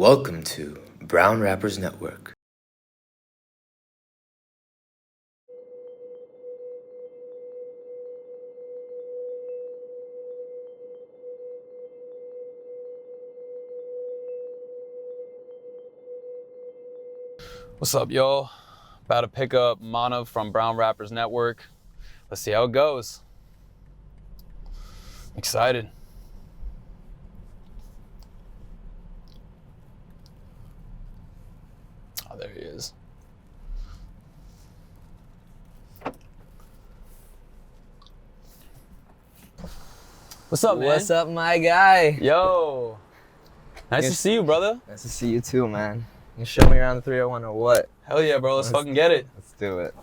Welcome to Brown Rappers Network. What's up, y'all? About to pick up Manav from Brown Rappers Network. Let's see how it goes. Excited. Oh, there he is. What's up, man? What's up, my guy? Yo. Nice to see you, brother. Nice to see you too, man. You show me around the 301 or what? Hell yeah, bro. Let's fucking get it. Let's do it.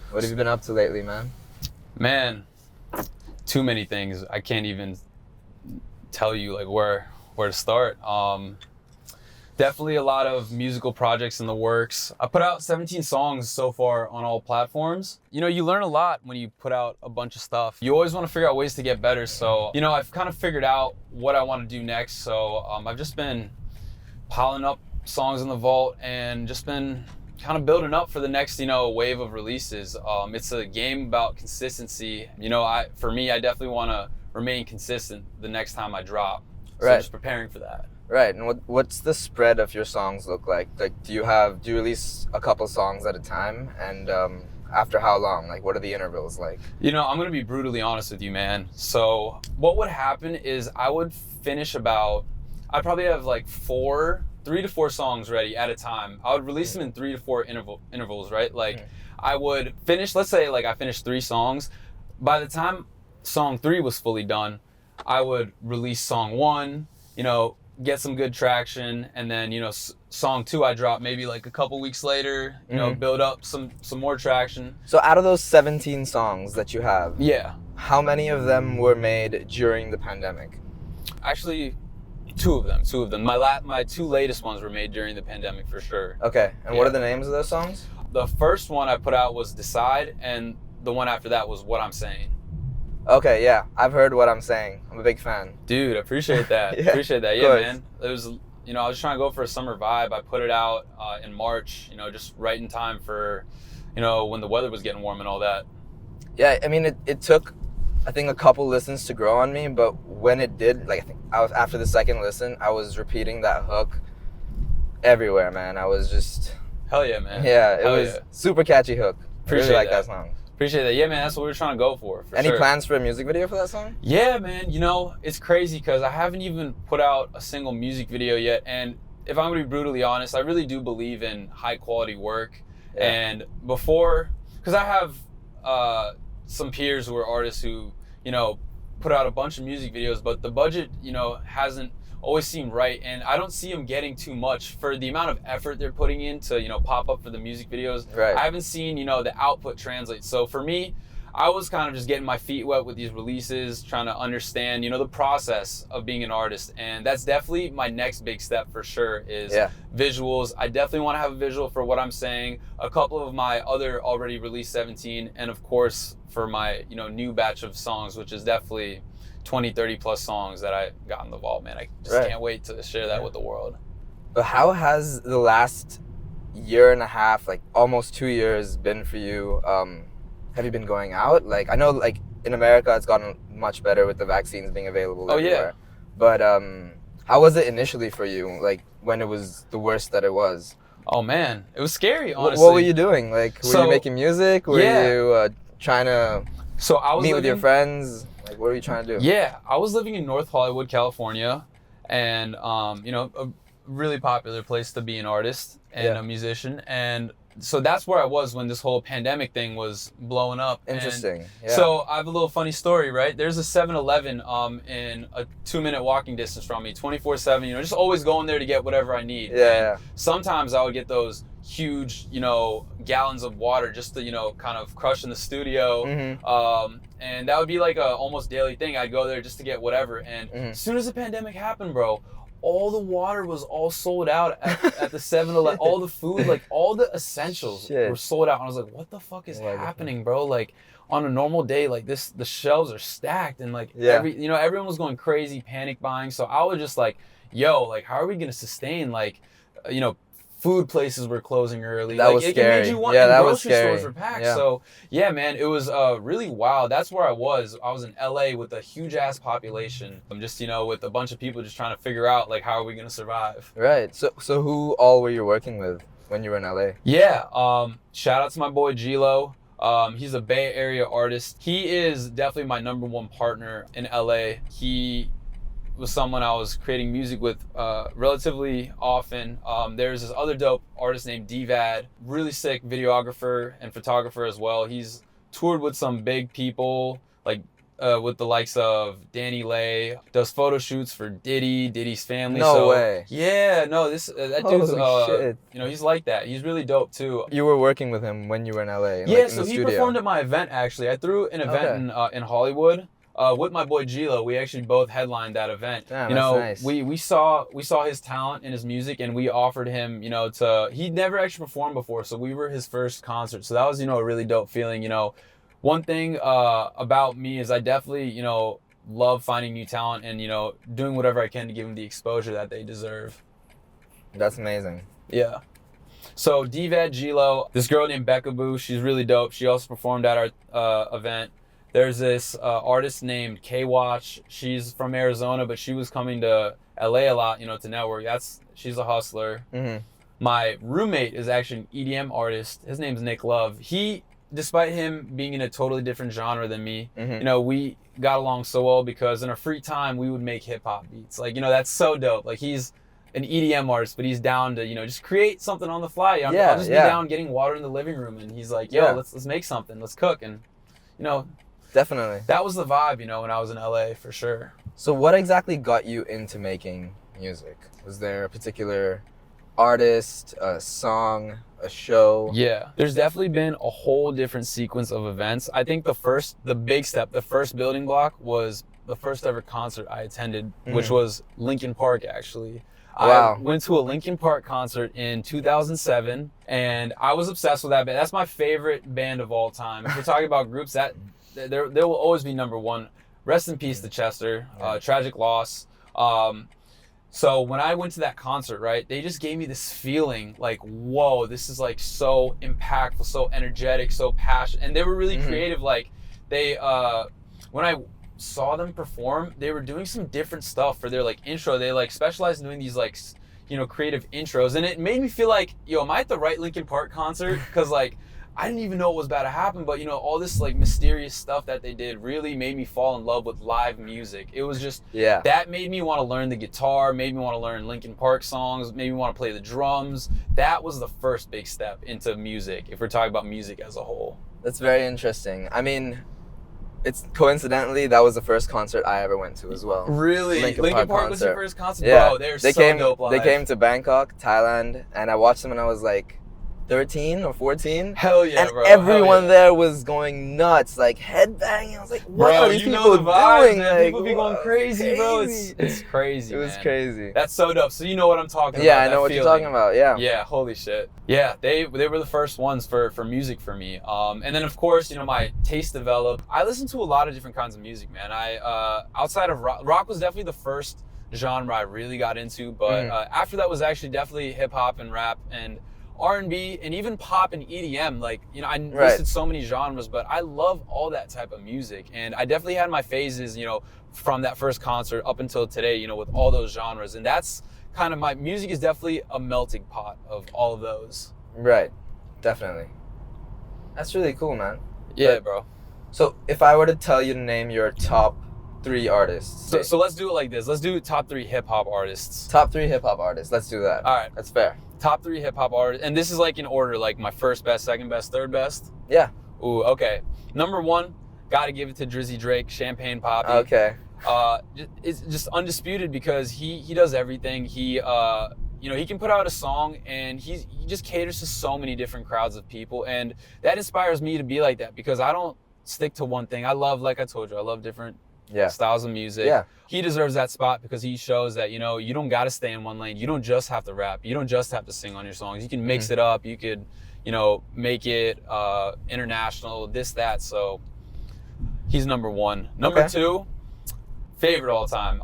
What have you been up to lately, man? Man, too many things. I can't even tell you like where to start. Definitely a lot of musical projects in the works. I put out 17 songs so far on all platforms. You know, you learn a lot when you put out a bunch of stuff. You always want to figure out ways to get better. So, you know, I've kind of figured out what I want to do next. So I've just been piling up songs in the vault and just been kind of building up for the next, you know, wave of releases. It's a game about consistency. You know, for me, I definitely want to remain consistent the next time I drop. So I'm just preparing for that. Right, and what's the spread of your songs look like? Like, do you release a couple songs at a time? And after how long? Like, what are the intervals like? You know, I'm going to be brutally honest with you, man. So what would happen is I would finish I'd probably have like 3 to 4 songs ready at a time. I would release them in 3 to 4 intervals, right? Like I would finish, let's say like I finished 3 songs. By the time song 3 was fully done, I would release song 1, you know, get some good traction, and then, you know, song 2 I drop maybe like a couple weeks later, you know, build up some more traction. So out of those 17 songs that you have, yeah, how many of them were made during the pandemic? Actually, two of them. My 2 latest ones were made during the pandemic for sure. Okay, and what are the names of those songs? The first one I put out was Decide, and the one after that was What I'm Saying. Okay, yeah, I've heard What I'm Saying. I'm a big fan. Dude, appreciate that. Yeah, appreciate that. Yeah, man. It was, you know, I was trying to go for a summer vibe. I put it out in March, you know, just right in time for, you know, when the weather was getting warm and all that. Yeah, I mean, it took, I think, a couple listens to grow on me, but when it did, like, I think after the second listen, I was repeating that hook everywhere, man. I was just... Hell yeah, man. Yeah, it was super catchy hook. Appreciate I really like that song. Appreciate that. Yeah, man, that's what we were trying to go for Any plans for a music video for that song? Yeah, man. You know, it's crazy because I haven't even put out a single music video yet. And if I'm going to be brutally honest, I really do believe in high quality work. Yeah. And because I have some peers who are artists who, you know, put out a bunch of music videos, but the budget, you know, hasn't always seemed right, and I don't see them getting too much for the amount of effort they're putting in to, you know, pop up for the music videos. Right. I haven't seen, you know, the output translate. So for me, I was kind of just getting my feet wet with these releases, trying to understand, you know, the process of being an artist, and that's definitely my next big step for sure is visuals. I definitely want to have a visual for What I'm Saying, a couple of my other already released 17, and of course for my, you know, new batch of songs, which is definitely 20, 30 plus songs that I got in the vault, man. I just can't wait to share that with the world. But how has the last year and a half, like almost 2 years, been for you? Have you been going out? Like, I know, like, in America, it's gotten much better with the vaccines being available everywhere. Yeah. But how was it initially for you, like, when it was the worst that it was? Oh, man. It was scary, honestly. What were you doing? Like, were you making music? Were you trying to meet with your friends? Like, what were you trying to do? Yeah, I was living in North Hollywood, California, and you know, a really popular place to be an artist and a musician, and so that's where I was when this whole pandemic thing was blowing up. Interesting. And so I have a little funny story, right? There's a 7-Eleven in a 2-minute walking distance from me, 24/7. You know, just always going there to get whatever I need. Yeah. Sometimes I would get those huge, you know, gallons of water just to, you know, kind of crush in the studio. And that would be like a almost daily thing. I'd go there just to get whatever. And as soon as the pandemic happened, bro, all the water was all sold out at the 7-Eleven. All the food, like all the essentials were sold out. And I was like, what the fuck is happening, bro? Like on a normal day, like the shelves are stacked and like everyone was going crazy, panic buying. So I was just like, yo, like how are we gonna sustain like, food places were closing early. That was scary. It made you want, that grocery was scary. stores were packed. So yeah, man, it was really wild. That's where I was. I was in LA with a huge ass population. I'm just, with a bunch of people just trying to figure out like how are we gonna survive. Right. So who all were you working with when you were in LA? Yeah. Shout out to my boy G-Lo. He's a Bay Area artist. He is definitely my number one partner in LA. He was someone I was creating music with relatively often. There's this other dope artist named D-Vad, really sick videographer and photographer as well. He's toured with some big people, like with the likes of Danny Lay, does photo shoots for Diddy's family. No way. Yeah, no, that dude's he's like that. He's really dope too. You were working with him when you were in LA. Yeah, so he performed at my event actually. I threw an event in Hollywood. With my boy G-Lo, we actually both headlined that event. Damn, that's nice. we saw his talent in his music, and we offered him, he'd never actually performed before, so we were his first concert. So that was, a really dope feeling. One thing about me is I definitely, love finding new talent and, doing whatever I can to give them the exposure that they deserve. That's amazing. Yeah. So D-Vad, G-Lo, this girl named Becca Boo, she's really dope. She also performed at our event. There's this artist named K-Watch. She's from Arizona, but she was coming to LA a lot, to network. She's a hustler. Mm-hmm. My roommate is actually an EDM artist. His name's Nick Love. Despite him being in a totally different genre than me, we got along so well because in our free time, we would make hip hop beats. Like, that's so dope. Like he's an EDM artist, but he's down to, just create something on the fly. I'll just be down getting water in the living room. And he's like, yo, let's make something. Let's cook. And, Definitely. that was the vibe, when I was in LA for sure. So what exactly got you into making music? Was there a particular artist, a song, a show? Yeah, there's definitely been a whole different sequence of events. I think the big step, the first building block was the first ever concert I attended, which was Linkin Park actually. Wow. I went to a Linkin Park concert in 2007 and I was obsessed with that band. That's my favorite band of all time. If we're talking about groups, there will always be number one. Rest in peace to Chester. Tragic loss. So when I went to that concert, right, they just gave me this feeling like, whoa, this is like so impactful, so energetic, so passionate. And they were really creative. Like when I saw them perform, they were doing some different stuff for their like intro. They like specialized in doing these like, creative intros. And it made me feel like, am I at the right Linkin Park concert? Cause like, I didn't even know what was about to happen, but all this like mysterious stuff that they did really made me fall in love with live music. It was just, that made me want to learn the guitar, made me want to learn Linkin Park songs, made me want to play the drums. That was the first big step into music, if we're talking about music as a whole. That's very interesting. I mean, it's coincidentally, that was the first concert I ever went to as well. Really? Linkin Park was your first concert? Yeah. Bro, they're so dope live. They came to Bangkok, Thailand, and I watched them when I was like 13 or 14. Hell yeah, and bro. Everyone there was going nuts, like headbanging. I was like, what are these people doing? Man. Like, people be going crazy, bro. It's crazy. It was crazy. That's so dope. So you know what I'm talking about. Yeah, I know what you're talking about. Yeah. Yeah, holy shit. Yeah, they were the first ones for music for me. And then of course, my taste developed. I listened to a lot of different kinds of music, man. I outside of rock was definitely the first genre I really got into, but after that was actually definitely hip hop and rap and R&B and even pop and EDM. Like, I listed so many genres, but I love all that type of music. And I definitely had my phases, from that first concert up until today, with all those genres. And that's kind of my music is definitely a melting pot of all of those. Right. Definitely. That's really cool, man. Yeah, bro. So if I were to tell you to name your top 3 artists. So let's do it like this. Let's do top 3 hip hop artists. Top 3 hip hop artists. Let's do that. All right. That's fair. Top 3 hip hop artists. And this is like in order, like my first best, second best, third best. Yeah. Ooh, okay. Number 1, gotta give it to Drizzy Drake, Champagne Poppy. Okay. It's just undisputed because he does everything. He he can put out a song and he just caters to so many different crowds of people, and that inspires me to be like that because I don't stick to one thing. I love, like I told you, I love different styles of music. Yeah. He deserves that spot because he shows that, you know, you don't got to stay in one lane. You don't just have to rap. You don't just have to sing on your songs. You can mix it up. You could, you know, make it international, this, that. So he's number one. Number two, favorite all time.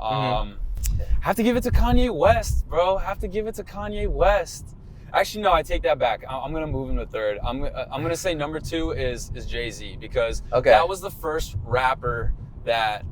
Have to give it to Kanye West, bro. Have to give it to Kanye West. Actually, no, I take that back. I'm gonna move him to third. I'm gonna say number two is Jay-Z because that was the first rapper that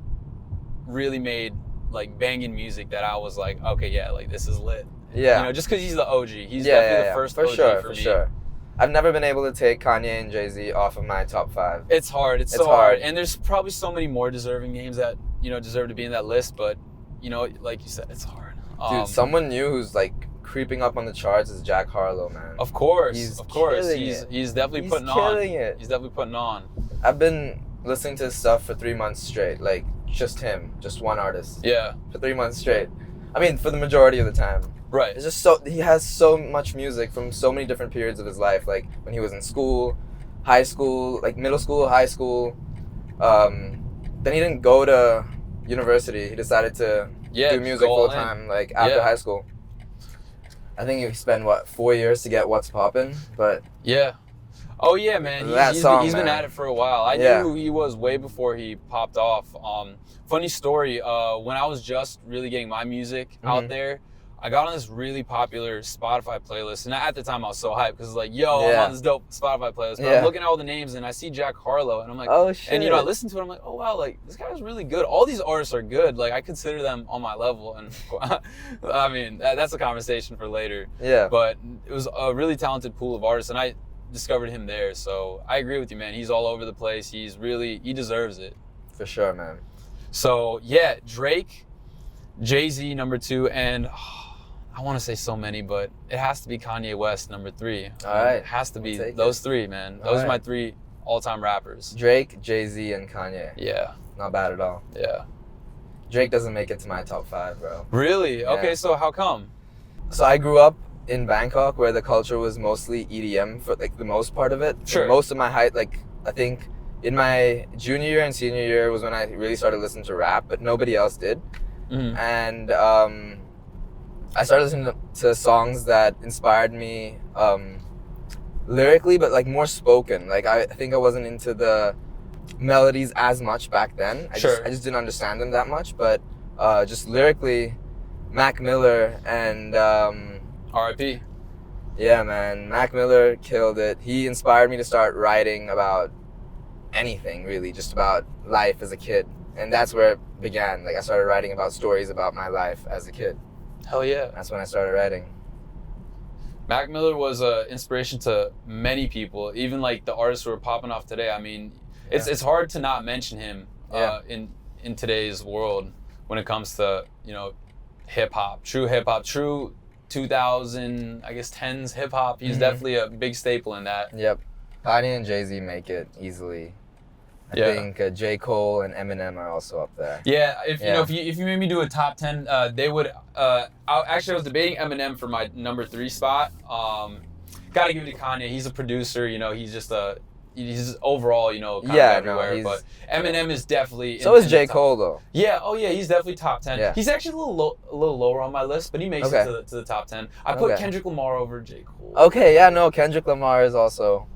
really made like banging music that I was like, okay, yeah, like this is lit. Yeah. You know, just because he's the OG. He's definitely the first OG for me. Sure. I've never been able to take Kanye and Jay-Z off of my top 5. It's hard. It's so hard. And there's probably so many more deserving names that, you know, deserve to be in that list, but you know, like you said, it's hard. Dude, someone new who's like creeping up on the charts is Jack Harlow, man. Of course. He's definitely putting on. He's definitely putting on. I've been listening to his stuff for 3 months straight, like just him, just one artist. Yeah. For 3 months straight. I mean, for the majority of the time. Right. It's just he has so much music from so many different periods of his life, like when he was in school, high school, like middle school, high school. Then he didn't go to university. He decided to do music full time, like after high school. I think he spent 4 years to get What's Poppin', but oh yeah, man. He's been at it for a while. I knew who he was way before he popped off. Funny story. When I was just really getting my music out there, I got on this really popular Spotify playlist, and at the time I was so hyped because it's like, yo, I'm on this dope Spotify playlist. But I'm looking at all the names, and I see Jack Harlow, and I'm like, oh shit. And you know, I listen to it, I'm like, oh wow, like this guy's really good. All these artists are good. Like I consider them on my level, and I mean that's a conversation for later. Yeah. But it was a really talented pool of artists, and I discovered him there. So I agree with you, man. He's all over the place. He deserves it. For sure, man. So yeah, Drake, Jay-Z number 2, and I want to say so many, but it has to be Kanye West number 3. All right. It has to be those 3, man. Those are my 3 all-time rappers. Drake, Jay-Z, and Kanye. Yeah. Not bad at all. Yeah. Drake doesn't make it to my top 5, bro. Really? Yeah. Okay, so how come? So I grew up in Bangkok where the culture was mostly EDM for like the most part of it. Sure. And most of my height, like I think in my junior year and senior year was when I really started listening to rap, but nobody else did. And I started listening to songs that inspired me lyrically, but like more spoken. Like I think I wasn't into the melodies as much back then. I just didn't understand them that much, but just lyrically, Mac Miller and R.I.P. Yeah, man, Mac Miller killed it. He inspired me to start writing about anything, really, just about life as a kid. And that's where it began. Like I started writing about stories about my life as a kid. Hell yeah. That's when I started writing. Mac Miller was an inspiration to many people, even like the artists who are popping off today. I mean, it's hard to not mention him in today's world when it comes to, you know, hip hop, true 2000, I guess 10s hip hop. He's definitely a big staple in that. Yep. Kanye and Jay-Z make it easily. I think J. Cole and Eminem are also up there. Yeah, if you made me do a top 10, they would. I was debating Eminem for my number 3 spot. Gotta give it to Kanye. He's a producer. You know, he's just he's overall, you know, kind of everywhere. But Eminem is definitely. So is J. Cole though. Yeah. Oh yeah, he's definitely top 10. Yeah. He's actually a little lower on my list, but he makes it to the top 10. I put Kendrick Lamar over J. Cole. Okay. Yeah. No. Kendrick Lamar is also.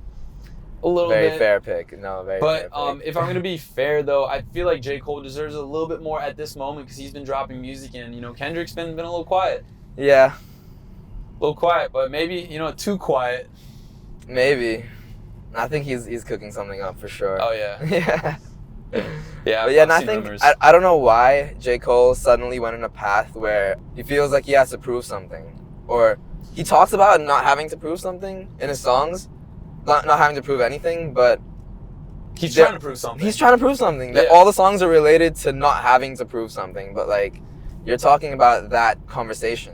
A little very bit. fair pick. No, very fair pick. If I'm going to be fair, though, I feel like J. Cole deserves a little bit more at this moment because he's been dropping music and, you know, Kendrick's been a little quiet. Yeah. A little quiet, but maybe, you know, too quiet. Maybe. I think he's cooking something up for sure. Oh, yeah. Yeah. Yeah, but yeah, and I think, I don't know why J. Cole suddenly went on a path where he feels like he has to prove something. Or he talks about not having to prove something in his songs. Not having to prove anything, but he's trying to prove something. He's trying to prove something. Yeah. All the songs are related to not having to prove something, but like you're talking about that conversation.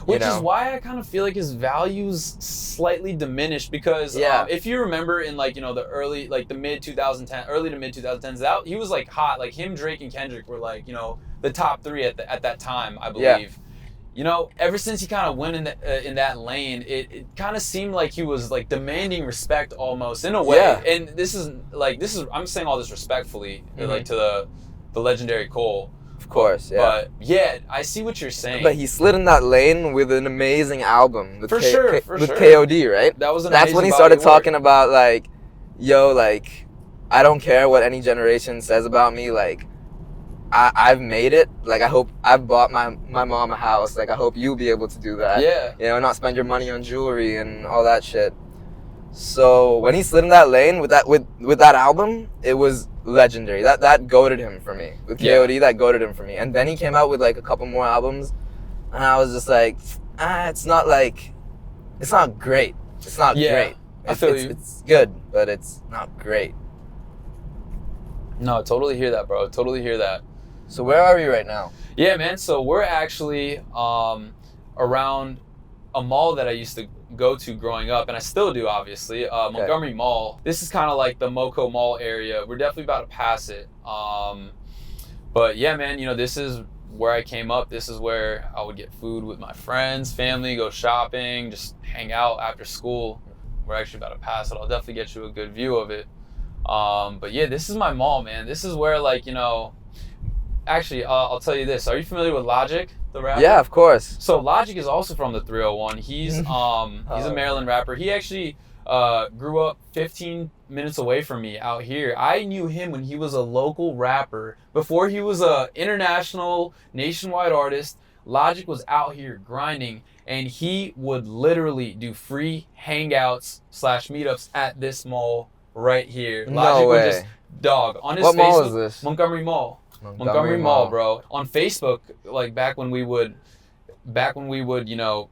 Which is why I kind of feel like his value's slightly diminished because if you remember in like, you know, early to mid 2010s, he was like hot. Like him, Drake, and Kendrick were like, you know, the top 3 at that time, I believe. Yeah. You know, ever since he kind of went in that lane, it kind of seemed like he was like demanding respect almost in a way. Yeah. And this is I'm saying all this respectfully, like to the legendary Cole. Of course, yeah. But yeah, I see what you're saying. But he slid in that lane with an amazing album. With For sure. With KOD, right? That was an That's when he started talking about like, yo, like, I don't care what any generation says about me. Like, I've made it. Like, I hope I've bought my mom a house. Like, I hope you'll be able to do that. Yeah. You know, not spend your money on jewelry and all that shit. So when he slid in that lane with that album, it was legendary. That goated him for me. With KOD, that goated him for me. And then he came out with like a couple more albums, and I was just like, it's not great. It's not great. I feel you. It's good, but it's not great. No, I totally hear that, bro. Totally hear that. So where are we right now? Yeah, man. So we're actually around a mall that I used to go to growing up, and I still do, obviously. Montgomery Mall. This is kind of like the Moco Mall area. We're definitely about to pass it. But yeah, man, you know, this is where I came up. This is where I would get food with my friends, family, go shopping, just hang out after school. We're actually about to pass it. I'll definitely get you a good view of it. But yeah, this is my mall, man. This is where, like, you know, actually, I'll tell you this. Are you familiar with Logic, the rapper? Yeah, of course. So Logic is also from the 301. He's he's a Maryland rapper. He actually grew up 15 minutes away from me out here. I knew him when he was a local rapper. Before he was a international, nationwide artist, Logic was out here grinding, and he would literally do free hangouts / meetups at this mall right here. Logic would just on his What Facebook. mall is this? Montgomery Mall. Montgomery Mall, bro. On Facebook, like back when we would, you know,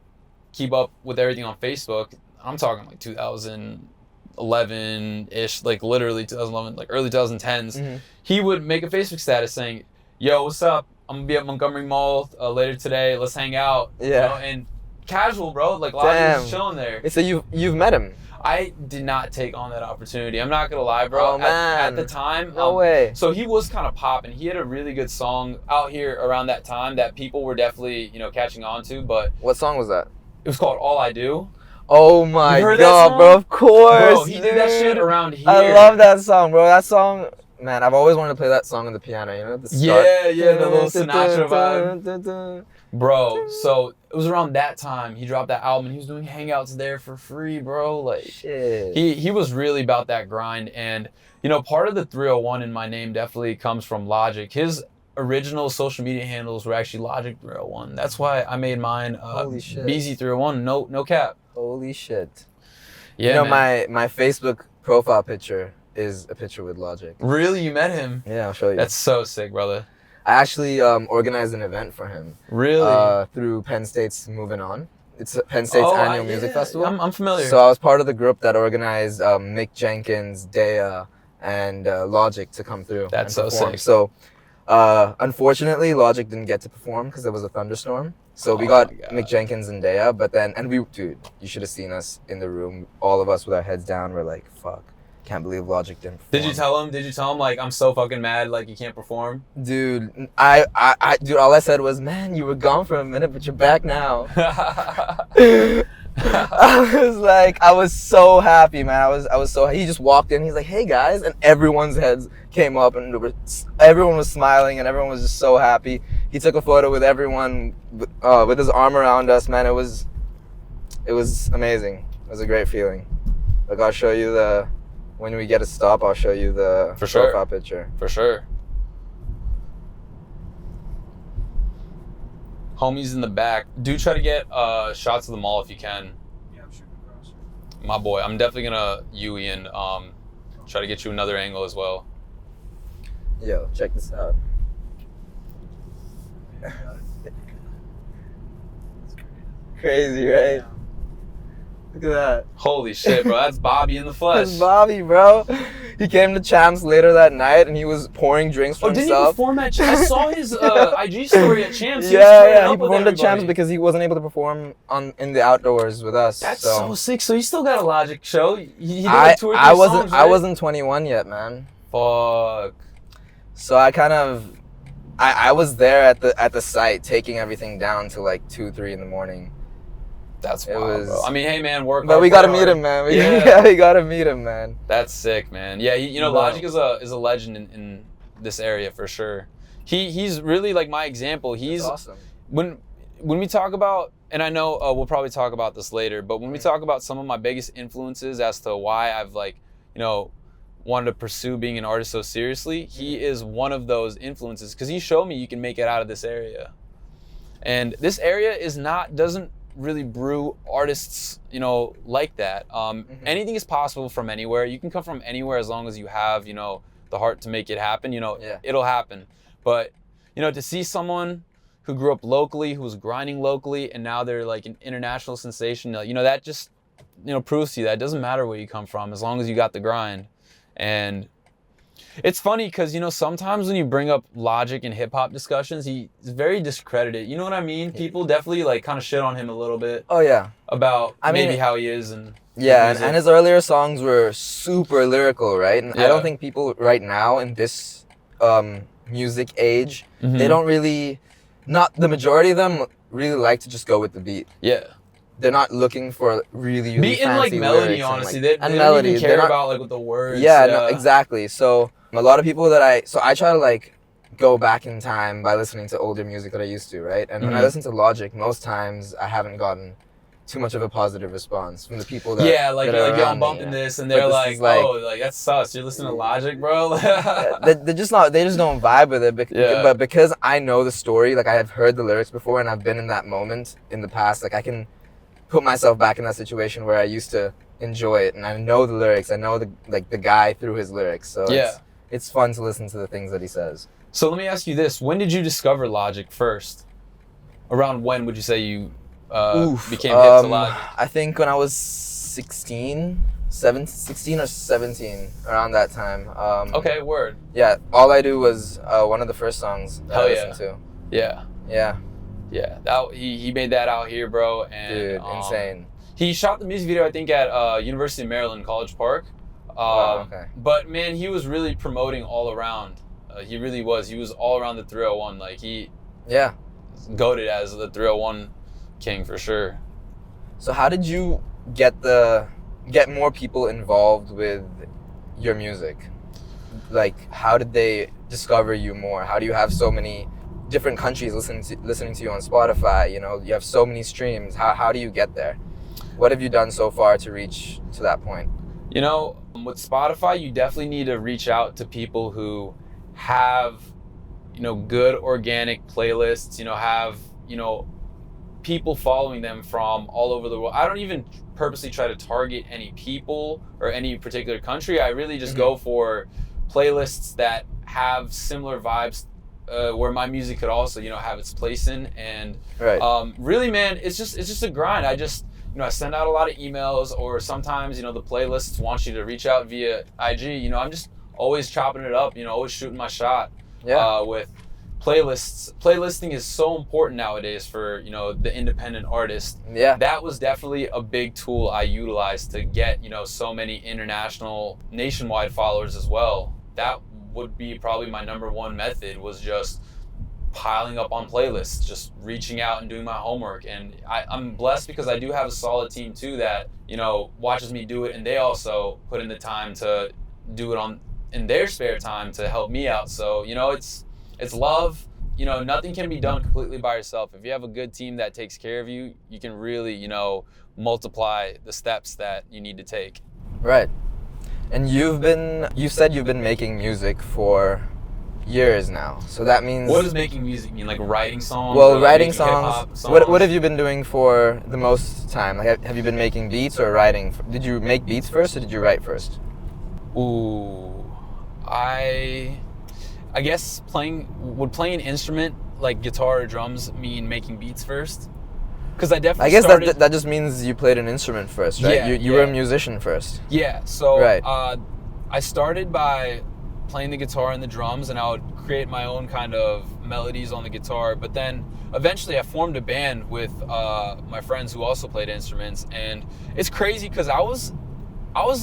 keep up with everything on Facebook. I'm talking like 2011-ish, like literally 2011, like early 2010s. Mm-hmm. He would make a Facebook status saying, "Yo, what's up? I'm gonna be at Montgomery Mall later today. Let's hang out." Yeah. You know? And casual, bro. Like Logic was chilling there. So you've met him. I did not take on that opportunity. I'm not gonna lie, bro. Oh, man. At the time, no way. So he was kind of popping. He had a really good song out here around that time that people were definitely, you know, catching on to. But what song was that? It was called "All I Do." Oh my god, bro! Of course, bro. He did that shit around here. I love that song, bro. That song, man. I've always wanted to play that song on the piano. You know, the start. Yeah, the little Sinatra vibe. Bro, so it was around that time he dropped that album, and he was doing hangouts there for free, bro. Like, shit. He was really about that grind. And, you know, part of the 301 in my name definitely comes from Logic. His original social media handles were actually Logic 301. That's why I made mine Holy shit. BEEZY301, no cap. Holy shit. Yeah, you know, man. my Facebook profile picture is a picture with Logic. Really? You met him? Yeah, I'll show you. That's so sick, brother. I actually organized an event for him. Really? Through Penn State's Moving On. It's Penn State's annual music festival. I'm familiar. So I was part of the group that organized Mick Jenkins, Dea, and Logic to come through. That's so perform. sick. So unfortunately, Logic didn't get to perform because there was a thunderstorm. So we got Mick Jenkins and Dea, but then, dude, you should have seen us in the room. All of us with our heads down, we're like, fuck. Can't believe Logic didn't perform. Did you tell him like, I'm so fucking mad, like you can't perform? Dude, dude, all I said was, man, you were gone for a minute, but you're back now. I was so happy, man. I was so, he just walked in, he's like, hey guys, and everyone's heads came up and everyone was smiling and everyone was just so happy. He took a photo with everyone with his arm around us, man. It was amazing. It was a great feeling. Like, I'll show you when we get a stop, I'll show you the profile picture. For sure. Homies in the back. Do try to get shots of the mall if you can. Yeah, I'm shooting across. My boy, I'm definitely gonna Yui and try to get you another angle as well. Yo, check this out. Crazy, right? Look at that. Holy shit, bro. That's Bobby in the flesh. That's Bobby, bro. He came to Champs later that night and he was pouring drinks for didn't he himself. perform at Champs? I saw his IG story at Champs. Yeah, he performed at Champs because he wasn't able to perform in the outdoors with us. That's so sick. So you still got a Logic show? He did I 2 or 3 songs, right? wasn't 21 yet, man. Fuck. So I was there at the site taking everything down to like 2-3 in the morning. That's wild, bro. I mean, hey man, work. But we gotta meet him, man. We gotta meet him, man. That's sick, man. Yeah, Logic is a legend in this area for sure. he's really like my example. He's That's awesome. when we talk about, and I know we'll probably talk about this later, but when we talk about some of my biggest influences as to why I've like, you know, wanted to pursue being an artist so seriously, he is one of those influences because he showed me you can make it out of this area. And this area doesn't really brew artists, you know, like that. Anything is possible from anywhere. You can come from anywhere as long as you have, you know, the heart to make it happen, you know, it'll happen. But, you know, to see someone who grew up locally, who was grinding locally, and now they're like an international sensation, you know, that just, you know, proves to you that it doesn't matter where you come from as long as you got the grind. And it's funny because, you know, sometimes when you bring up Logic in hip hop discussions, he's very discredited. You know what I mean? People definitely like kind of shit on him a little bit. Oh yeah. About maybe mean, how he is and yeah, and his earlier songs were super lyrical, right? And Yeah. I don't think people right now in this music age, they don't really, not the majority of them really like to just go with the beat. Yeah. They're not looking for really beat and like fancy melody, lyrics honestly. and, They and don't melody. even care about like with the words. Yeah, no, exactly. So a lot of people that I try to like go back in time by listening to older music that I used to, right? And when I listen to Logic, most times I haven't gotten too much of a positive response from the people that like that you're are like, yo, I'm around bumping me. this, and they're But like, this is like- oh, like that's sus. You're listening to Logic, bro. They're just not. They just don't vibe with it. But because I know the story, like I have heard the lyrics before, and I've been in that moment in the past, like I can put myself back in that situation where I used to enjoy it, and I know the lyrics. I know the guy through his lyrics. So it's fun to listen to the things that he says. So let me ask you this: when did you discover Logic first? Around when would you say you became hip to Logic? I think when I was 16 or 17, around that time. Okay, word. Yeah, All I Do was one of the first songs that I listened to. Yeah. Yeah. Yeah, that he made that out here, bro. And, dude, insane. He shot the music video, I think, at University of Maryland, College Park. Okay. But man, he was really promoting all around. He really was. He was all around the 301. Like he, goated as the 301 king for sure. So how did you get more people involved with your music? Like, how did they discover you more? How do you have so many different countries listening to you on Spotify? You know, you have so many streams. How do you get there? What have you done so far to reach to that point? You know, with Spotify, you definitely need to reach out to people who have, you know, good organic playlists, you know, have, you know, people following them from all over the world. I don't even purposely try to target any people or any particular country. I really just go for playlists that have similar vibes, where my music could also, you know, have its place in. And really, man, it's just a grind. I send out a lot of emails, or sometimes, you know, the playlists want you to reach out via IG. You know, I'm just always chopping it up, you know, always shooting my shot with playlists. Playlisting is so important nowadays for, you know, the independent artist. Yeah. That was definitely a big tool I utilized to get, you know, so many international, nationwide followers as well. That would be probably my number one method, was just piling up on playlists, just reaching out and doing my homework. And I'm blessed because I do have a solid team too that, you know, watches me do it, and they also put in the time to do it in their spare time to help me out. So, you know, it's love. You know, nothing can be done completely by yourself. If you have a good team that takes care of you, you can really, you know, multiply the steps that you need to take. Right. And you said you've been making music for years now. So that means... What does making music mean? Like writing songs? Well, writing songs. What have you been doing for the most time? Like, have you been making beats or writing? Did you make beats first or did you write first? Ooh, I guess would playing an instrument like guitar or drums mean making beats first? Because I definitely that just means you played an instrument first, right? Yeah, you were a musician first. Yeah, so right. I started by playing the guitar and the drums, and I would create my own kind of melodies on the guitar. But then eventually I formed a band with my friends who also played instruments, and it's crazy because I was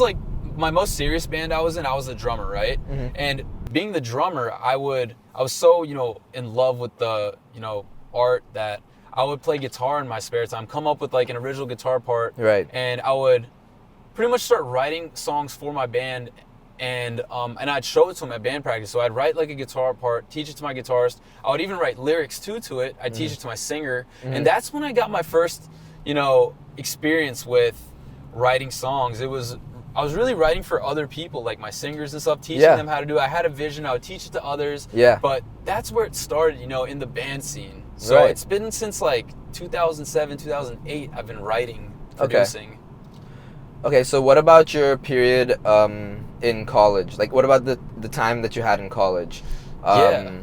like, my most serious band I was in, I was the drummer, right? And being the drummer, I was so, you know, in love with the, you know, art that I would play guitar in my spare time, come up with like an original guitar part, right? And I would pretty much start writing songs for my band and I'd show it to him at band practice. So I'd write like a guitar part, teach it to my guitarist. I would even write lyrics to it. I'd teach it to my singer, and that's when I got my first, experience with writing songs. I was really writing for other people, like my singers and stuff, teaching them how to do it. I had a vision. I would teach it to others. Yeah. But that's where it started, in the band scene. So it's been since like 2007, 2008. I've been writing, producing. Okay, so what about your period in college? Like, what about the time that you had in college? Were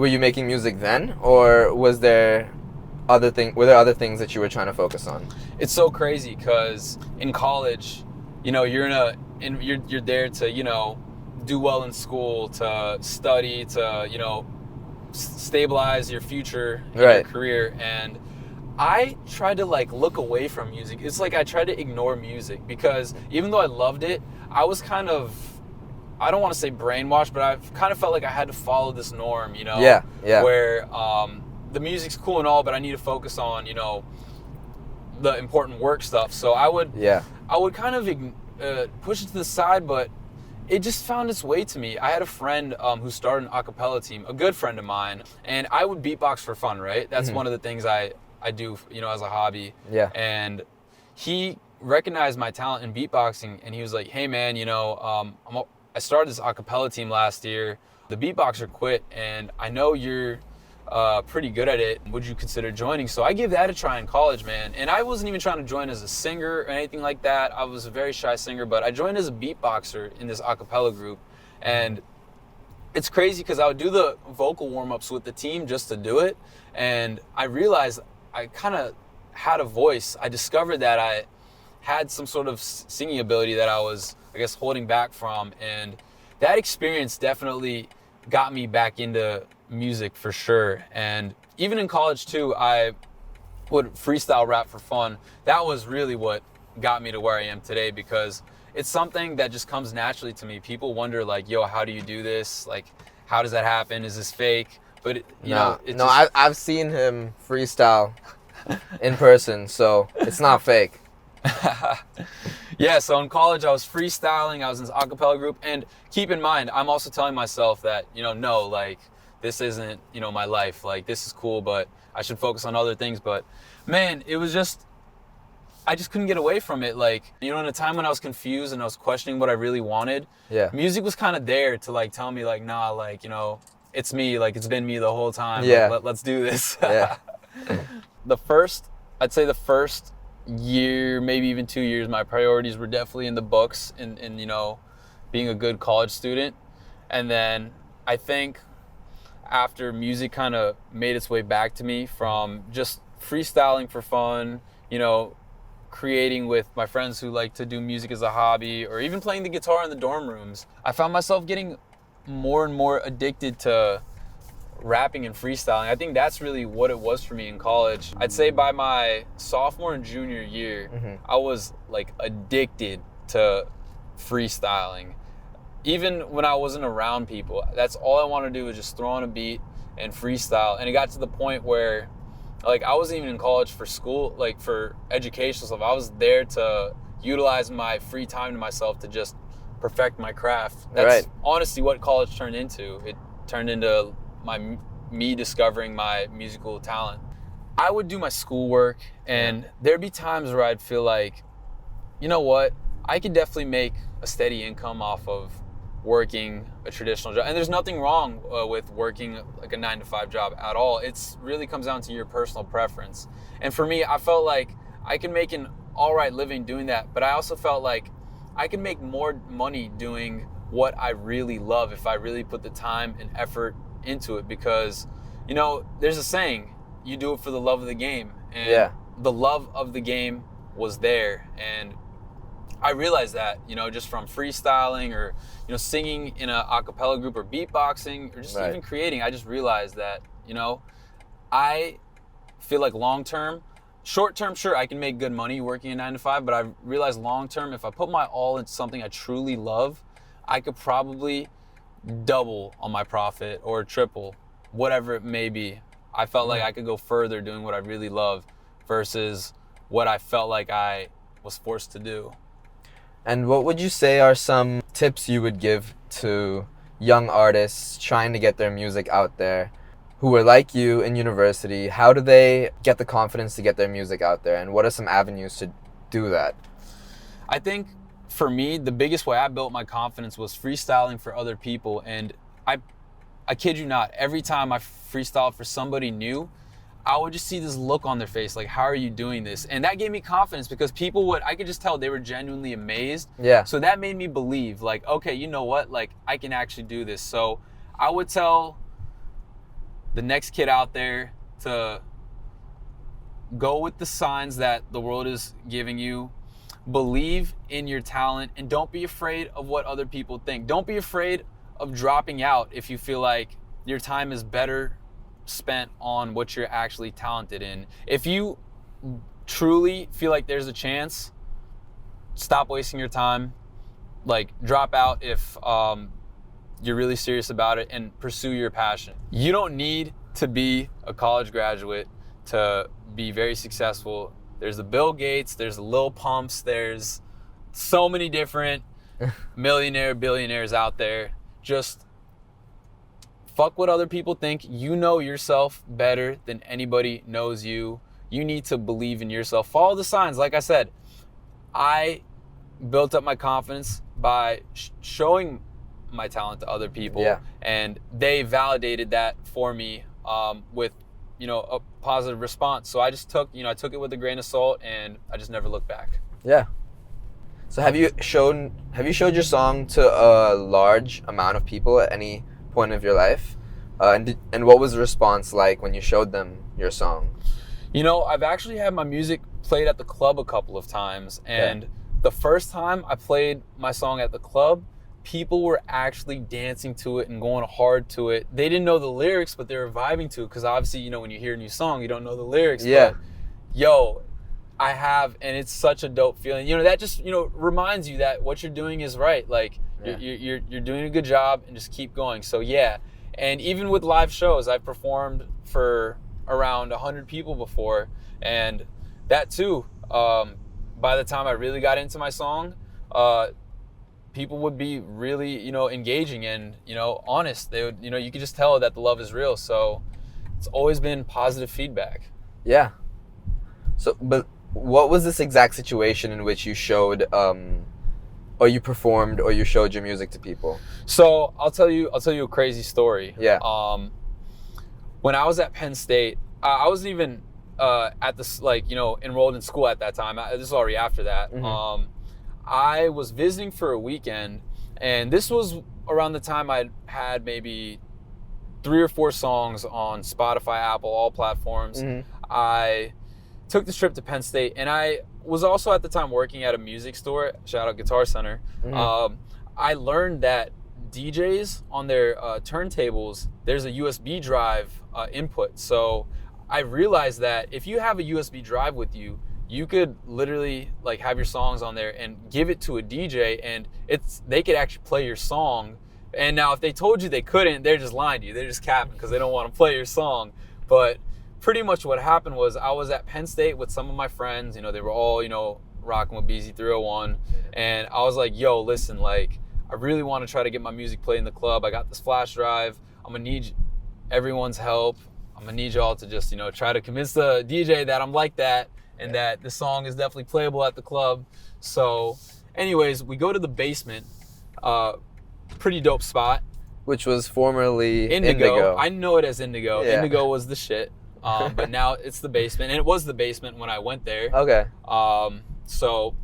you making music then, or were there other things that you were trying to focus on? It's so crazy because in college, you're there to, do well in school, to study, to, stabilize your future in your career. And I tried to look away from music. It's like I tried to ignore music because even though I loved it, I was kind of, I don't want to say brainwashed, but I kind of felt like I had to follow this norm, where the music's cool and all, but I need to focus on, the important work stuff. So I would kind of push it to the side, but it just found its way to me. I had a friend who started an a cappella team, a good friend of mine, and I would beatbox for fun, right? That's one of the things I do, as a hobby. Yeah. And he recognized my talent in beatboxing, and he was like, hey man, I started this a cappella team last year. The beatboxer quit, and I know you're pretty good at it. Would you consider joining? So I gave that a try in college, man. And I wasn't even trying to join as a singer or anything like that. I was a very shy singer, but I joined as a beatboxer in this a cappella group. And it's crazy because I would do the vocal warm-ups with the team just to do it. And I realized I kind of had a voice. I discovered that I had some sort of singing ability that I was, I guess, holding back from. And that experience definitely got me back into music for sure. And even in college too, I would freestyle rap for fun. That was really what got me to where I am today, because it's something that just comes naturally to me. People wonder yo, how do you do this? How does that happen? Is this fake? But I've seen him freestyle in person, so it's not fake. Yeah, so in college I was freestyling, I was in this a cappella group, and keep in mind, I'm also telling myself that, this isn't, my life. This is cool, but I should focus on other things. But man, it was just, I just couldn't get away from it. In a time when I was confused and I was questioning what I really wanted, music was kind of there to tell me nah, it's me, it's been me the whole time. Let's do this. I'd say the first year, maybe even 2 years, my priorities were definitely in the books and being a good college student. And then I think after music kind of made its way back to me from just freestyling for fun, creating with my friends who like to do music as a hobby, or even playing the guitar in the dorm rooms, I found myself getting more and more addicted to rapping and freestyling. I think that's really what it was for me in college. I'd say by my sophomore and junior year, I was addicted to freestyling. Even when I wasn't around people, that's all I wanted to do was just throw on a beat and freestyle. And it got to the point where I wasn't even in college for school, for educational stuff. I was there to utilize my free time to myself to just perfect my craft. That's honestly what college turned into. It turned into me discovering my musical talent. I would do my schoolwork, and there'd be times where I'd feel you know what, I could definitely make a steady income off of working a traditional job. And there's nothing wrong with working a 9-to-5 job at all. It's really comes down to your personal preference. And for me, I felt I could make an all right living doing that, but I also felt I could make more money doing what I really love if I really put the time and effort into it. Because there's a saying, you do it for the love of the game, and the love of the game was there. And I realized that just from freestyling or singing in a cappella group or beatboxing or just even creating, I just realized that I feel long term, short term, sure, I can make good money working a 9-to-5, but I realized long term, if I put my all into something I truly love, I could probably double on my profit or triple, whatever it may be. I felt I could go further doing what I really love versus what I felt I was forced to do. And what would you say are some tips you would give to young artists trying to get their music out there who are like you in university? How do they get the confidence to get their music out there? And what are some avenues to do that? I think for me, the biggest way I built my confidence was freestyling for other people. And I kid you not, every time I freestyled for somebody new, I would just see this look on their face, like, how are you doing this? And that gave me confidence because I could just tell they were genuinely amazed. Yeah. So that made me believe, like, okay, you know what? Like, I can actually do this. So I would tell the next kid out there to go with the signs that the world is giving you. Believe in your talent and don't be afraid of what other people think. Don't be afraid of dropping out if you feel like your time is better spent on what you're actually talented in. If you truly feel like there's a chance, stop wasting your time. Like, drop out if you're really serious about it, and pursue your passion. You don't need to be a college graduate to be very successful. There's the Bill Gates, there's the Lil Pumps, there's so many different billionaires out there. Just fuck what other people think. You know yourself better than anybody knows you. You need to believe in yourself. Follow the signs. Like I said, I built up my confidence by showing my talent to other people. Yeah. And they validated that for me with, a positive response. So I just took it with a grain of salt, and I just never looked back. Yeah. So have you showed your song to a large amount of people at any point of your life? And what was the response like when you showed them your song? I've actually had my music played at the club a couple of times, and the first time I played my song at the club, people were actually dancing to it and going hard to it. They didn't know the lyrics, but they were vibing to it, because obviously, when you hear a new song, you don't know the lyrics. Yeah. But, I have, and it's such a dope feeling. That just, reminds you that what you're doing is right. Like, you're doing a good job, and just keep going. So, yeah. And even with live shows, I've performed for around 100 people before. And that too, by the time I really got into my song, people would be really, engaging and, honest. They would, you could just tell that the love is real. So it's always been positive feedback. Yeah. So, but what was this exact situation in which you showed, or you performed, or you showed your music to people? So I'll tell you a crazy story. Yeah. When I was at Penn State, I wasn't even at this, enrolled in school at that time. This was already after that. Mm-hmm. I was visiting for a weekend, and this was around the time I had maybe 3 or 4 songs on Spotify, Apple, all platforms. Mm-hmm. I took this trip to Penn State, and I was also at the time working at a music store, shout out Guitar Center. Mm-hmm. I learned that DJs on their turntables, there's a USB drive input. So I realized that if you have a USB drive with you, you could literally have your songs on there and give it to a DJ, and they could actually play your song. And now if they told you they couldn't, they're just lying to you. They're just capping because they don't want to play your song. But pretty much what happened was I was at Penn State with some of my friends. They were all, rocking with BEEZY301. And I was like, yo, listen, I really want to try to get my music played in the club. I got this flash drive. I'm going to need everyone's help. I'm going to need y'all to just, try to convince the DJ that I'm like that, and that the song is definitely playable at the club. So anyways, we go to the basement, pretty dope spot. Which was formerly Indigo. I know it as Indigo. Yeah. Indigo was the shit. But now it's the basement, and it was the basement when I went there. Okay. So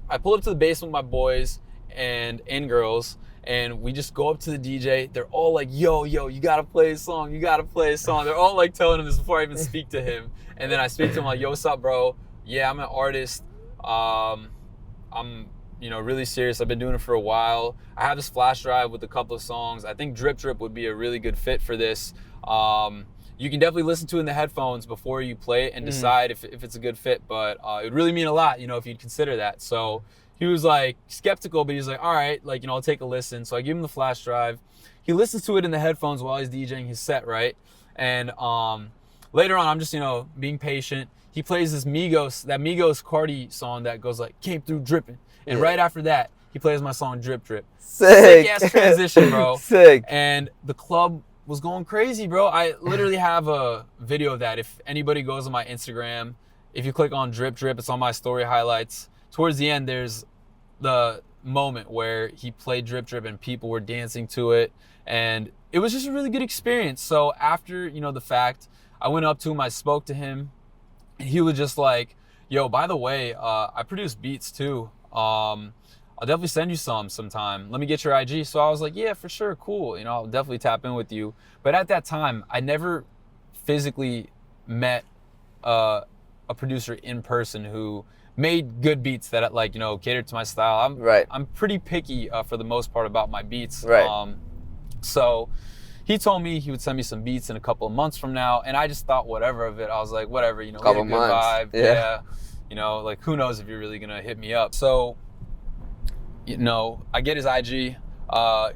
I pull up to the basement with my boys and girls, and we just go up to the DJ. They're all like, yo, you gotta play a song. They're all telling him this before I even speak to him. And then I speak to him like, yo, what's up, bro? Yeah, I'm an artist. I'm really serious. I've been doing it for a while. I have this flash drive with a couple of songs. I think Drip Drip would be a really good fit for this. You can definitely listen to it in the headphones before you play it and decide if it's a good fit. But it would really mean a lot, if you'd consider that. So he was skeptical, but he was like, all right, I'll take a listen. So I give him the flash drive. He listens to it in the headphones while he's DJing his set, right? And later on, I'm just, being patient. he plays that Migos Cardi song that goes like, came through dripping. And right after that, he plays my song Drip Drip. Sick. Sick ass transition, bro. Sick. And the club was going crazy, bro. I literally have a video of that. If anybody goes on my Instagram, if you click on Drip Drip, it's on my story highlights. Towards the end, there's the moment where he played Drip Drip and people were dancing to it. And it was just a really good experience. So after, the fact, I went up to him, I spoke to him, and he was just like, yo, by the way, I produce beats too. I'll definitely send you some sometime. Let me get your IG. So I was like, yeah, for sure, cool. I'll definitely tap in with you. But at that time, I never physically met a producer in person who made good beats that catered to my style. I'm pretty picky for the most part about my beats. Right. So he told me he would send me some beats in a couple of months from now, and I just thought whatever of it. I was like, whatever, we had a good vibe. Yeah. Who knows if you're really gonna hit me up. So, I get his IG.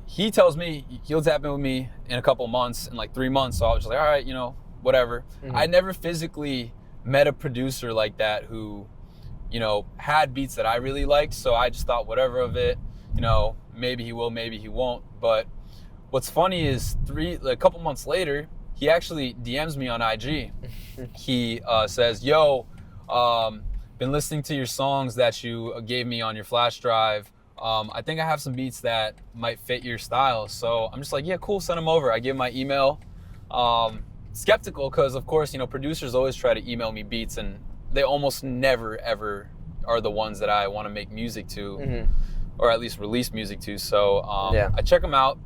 He tells me he'll tap in with me in a couple of months, in like 3 months. So I was just like, all right, whatever. Mm-hmm. I never physically met a producer like that who, had beats that I really liked. So I just thought whatever of it, maybe he will, maybe he won't. But what's funny is a couple months later, he actually DMs me on IG. He says, yo, been listening to your songs that you gave me on your flash drive. I think I have some beats that might fit your style. So I'm just like, yeah, cool, send them over. I give him my email. Skeptical because, of course, producers always try to email me beats, and they almost never, ever are the ones that I want to make music to, or at least release music to. So I check them out.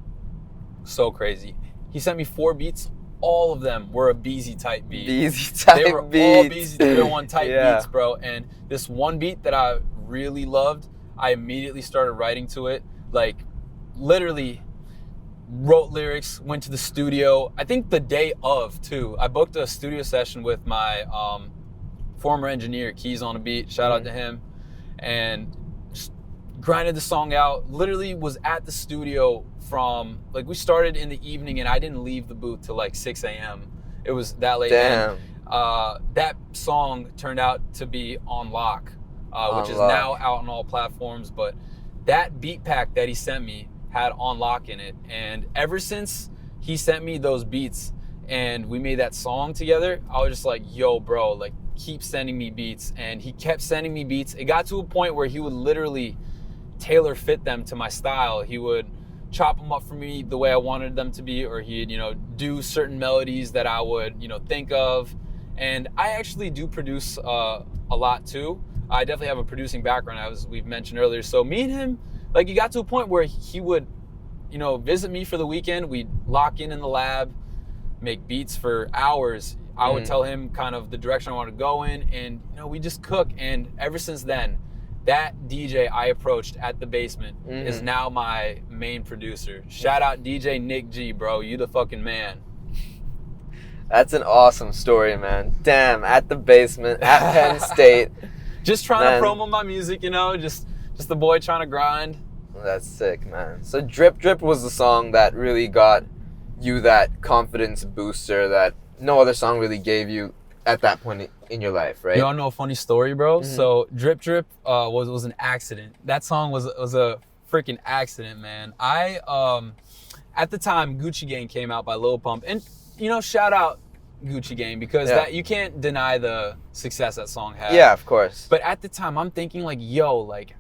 So crazy. He sent me 4 beats. All of them were a BEEZY type beat. BEEZY type beats. They were all BEEZY301 type beats, bro. And this one beat that I really loved, I immediately started writing to it. Like, literally wrote lyrics, went to the studio. I think the day of, too. I booked a studio session with my former engineer, Keys on the Beat. Shout out to him. And just grinded the song out. Literally was at the studio from, we started in the evening, and I didn't leave the booth till 6 a.m. It was that late. Damn. And, that song turned out to be On Lock, which is now out on all platforms. But that beat pack that he sent me had On Lock in it. And ever since he sent me those beats and we made that song together, I was just like, yo, bro, keep sending me beats. And he kept sending me beats. It got to a point where he would literally tailor fit them to my style. He would chop them up for me the way I wanted them to be, or he'd, do certain melodies that I would, think of. And I actually do produce a lot too. I definitely have a producing background, as we've mentioned earlier. So me and him, it got to a point where he would, visit me for the weekend. We'd lock in the lab, make beats for hours. I would tell him kind of the direction I want to go in, and, we just cook. And ever since then, that DJ I approached at the basement is now my main producer. Shout out DJ Nick G, bro. You the fucking man. That's an awesome story, man. Damn, at the basement, at Penn State. Just trying to promo my music, just the boy trying to grind. That's sick, man. So Drip Drip was the song that really got you that confidence booster that no other song really gave you at that point in your life, right? You wanna know a funny story, bro? So Drip Drip was an accident. That song was a freaking accident, man. I at the time, Gucci Gang came out by Lil Pump, and shout out Gucci Gang, because that you can't deny the success that song had. Yeah, of course. But at the time, I'm thinking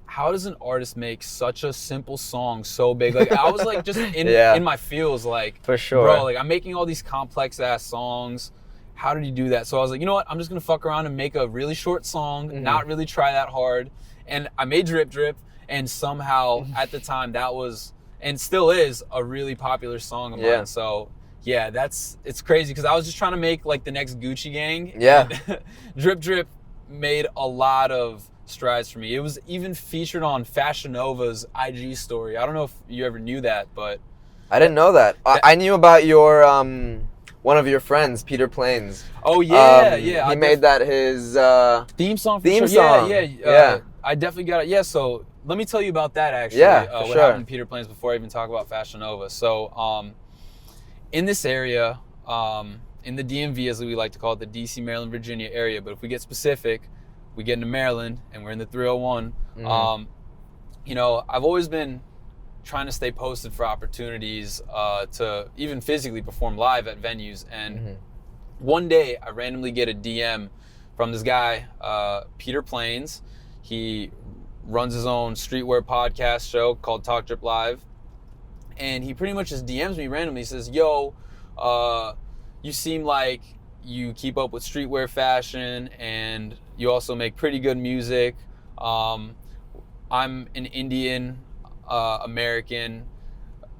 how does an artist make such a simple song so big? I was just in my feels, for sure, bro. I'm making all these complex ass songs. How did he do that? So I was like, you know what? I'm just gonna fuck around and make a really short song, not really try that hard. And I made Drip Drip, and somehow at the time that was, and still is, a really popular song of mine. So yeah, it's crazy, because I was just trying to make the next Gucci Gang. Yeah. Drip Drip made a lot of strides for me. It was even featured on Fashion Nova's IG story. I don't know if you ever knew that, but I didn't know that. I knew about your one of your friends, Peter Plains. Oh yeah, yeah. He made that his theme song. Theme song. Yeah. I definitely got it. Yeah. So let me tell you about that actually. Yeah, what sure. happened to Peter Plains before I even talk about Fashion Nova. So in this area, in the DMV, as we like to call it, the DC, Maryland, Virginia area. But if we get specific, we get into Maryland and we're in the 301. You know, I've always been trying to stay posted for opportunities to even physically perform live at venues. And one day I randomly get a DM from this guy, Peter Plains. He runs his own streetwear podcast show called Talk Drip Live. And he pretty much just DMs me randomly. He says, yo, you seem like you keep up with streetwear fashion and you also make pretty good music. I'm an Indian American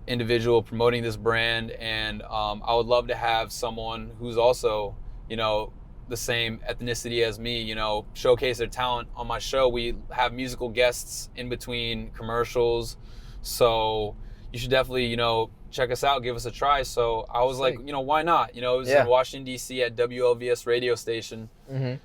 individual promoting this brand, and I would love to have someone who's also, you know, the same ethnicity as me, you know, showcase their talent on my show. We have musical guests in between commercials, so you should definitely, you know, check us out, give us a try. So I was like, you know, why not? You know, it was in Washington, D.C. at WLVS radio station.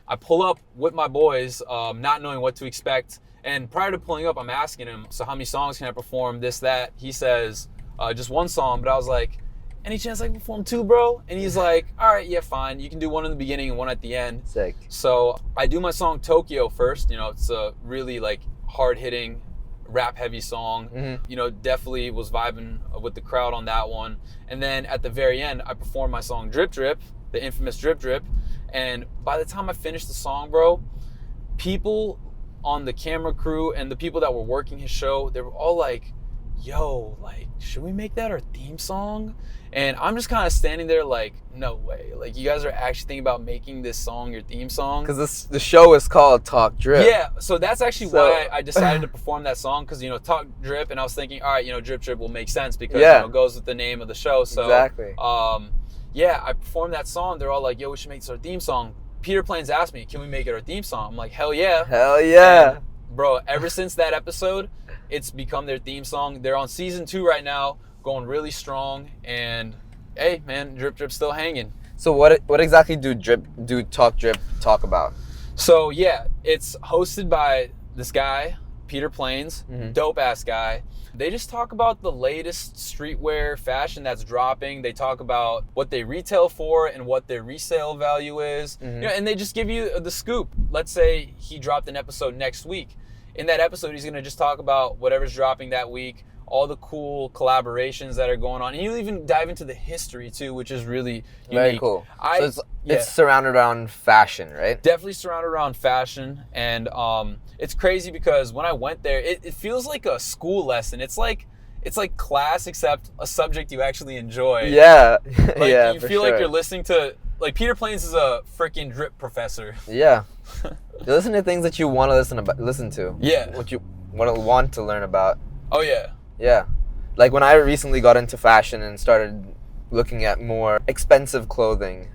I pull up with my boys, not knowing what to expect. And prior to pulling up, I'm asking him, so how many songs can I perform, this, that? He says, just one song. But I was like, any chance I can perform two, bro? And he's like, all right, yeah, fine. You can do one in the beginning and one at the end. Sick. So I do my song Tokyo first. You know, it's a really like hard-hitting, rap-heavy song. You know, definitely was vibing with the crowd on that one. And then at the very end, I performed my song Drip Drip, the infamous Drip Drip. And by the time I finished the song, bro, people on the camera crew and the people that were working his show, they were all like, yo, like, should we make that our theme song? And I'm just kind of standing there like, no way. Like, you guys are actually thinking about making this song your theme song? Because the show is called Talk Drip. Yeah, so that's actually why I decided to perform that song, because, you know, Talk Drip, and I was thinking, all right, you know, Drip Drip will make sense because, you know, it goes with the name of the show. So, exactly. Yeah, I performed that song. They're all like, yo, we should make this our theme song. Peter Plains asked me, can we make it our theme song? I'm like, hell yeah. Hell yeah. And, bro, ever since that episode, it's become their theme song. They're on season 2 right now, going really strong. And hey, man, Drip Drip's still hanging. So what exactly do Talk Drip talk about? So yeah, it's hosted by this guy, Peter Plains, dope ass guy. They just talk about the latest streetwear fashion that's dropping. They talk about what they retail for and what their resale value is. You know, and they just give you the scoop. Let's say he dropped an episode next week. In that episode, he's gonna just talk about whatever's dropping that week, all the cool collaborations that are going on. And he'll even dive into the history too, which is really unique. Very cool. So it's surrounded around fashion, right? Definitely surrounded around fashion. And it's crazy because when I went there, it feels like a school lesson. It's like class, except a subject you actually enjoy. Yeah. Like, yeah, you feel like you're listening to, like, Peter Plains is a freaking drip professor. Yeah. You listen to things that you want to listen to. Yeah. What you want to learn about. Oh yeah. Yeah. Like when I recently got into fashion and started looking at more expensive clothing,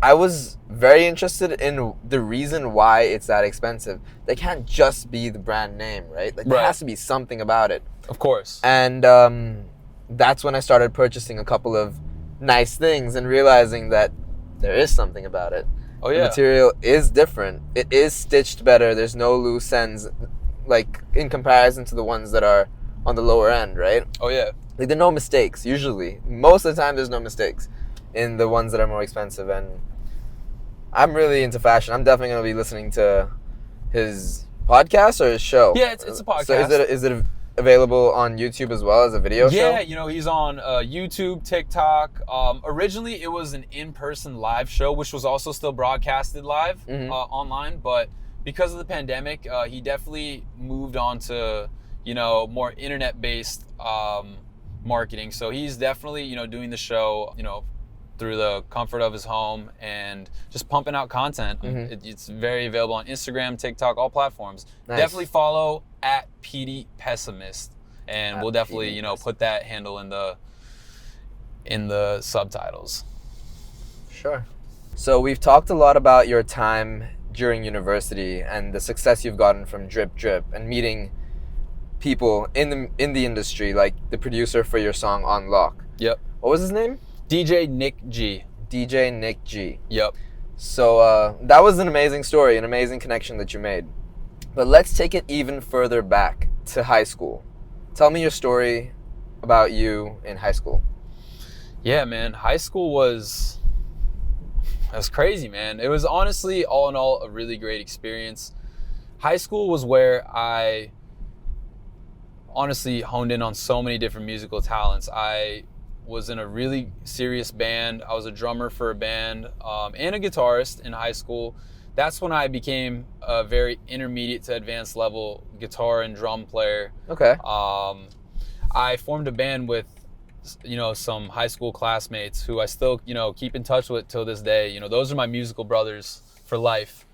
I was very interested in the reason why it's that expensive. They can't just be the brand name, right? Like there has to be something about it. Of course. And that's when I started purchasing a couple of nice things and realizing that there is something about it. Oh yeah. The material is different. It is stitched better. There's no loose ends, like in comparison to the ones that are on the lower end, right? Oh yeah. Like there are no mistakes usually. Most of the time there's no mistakes in the ones that are more expensive. And I'm really into fashion. I'm definitely going to be listening to his podcast or his show. Yeah, it's a podcast. So is it available on YouTube as well as a video show? Yeah, you know, he's on YouTube, TikTok. Originally, it was an in-person live show, which was also still broadcasted live online. But because of the pandemic, he definitely moved on to, you know, more internet-based marketing. So he's definitely, you know, doing the show, you know, through the comfort of his home and just pumping out content. It's very available on Instagram, TikTok, all platforms. Nice. Definitely follow at PD Pessimist, and we'll definitely, you know, put that handle in the subtitles. Sure. So we've talked a lot about your time during university and the success you've gotten from Drip Drip and meeting people in the industry, like the producer for your song On Lock. Yep. What was his name? DJ Nick G. DJ Nick G. Yep. So that was an amazing story, an amazing connection that you made. But let's take it even further back to high school. Tell me your story about you in high school. Yeah, man. High school was It was crazy, man. It was honestly, all in all, a really great experience. High school was where I honestly honed in on so many different musical talents. I was in a really serious band. I was a drummer for a band and a guitarist in high school. That's when I became a very intermediate to advanced level guitar and drum player. Okay. I formed a band with, some high school classmates who I still, keep in touch with till this day. Those are my musical brothers for life.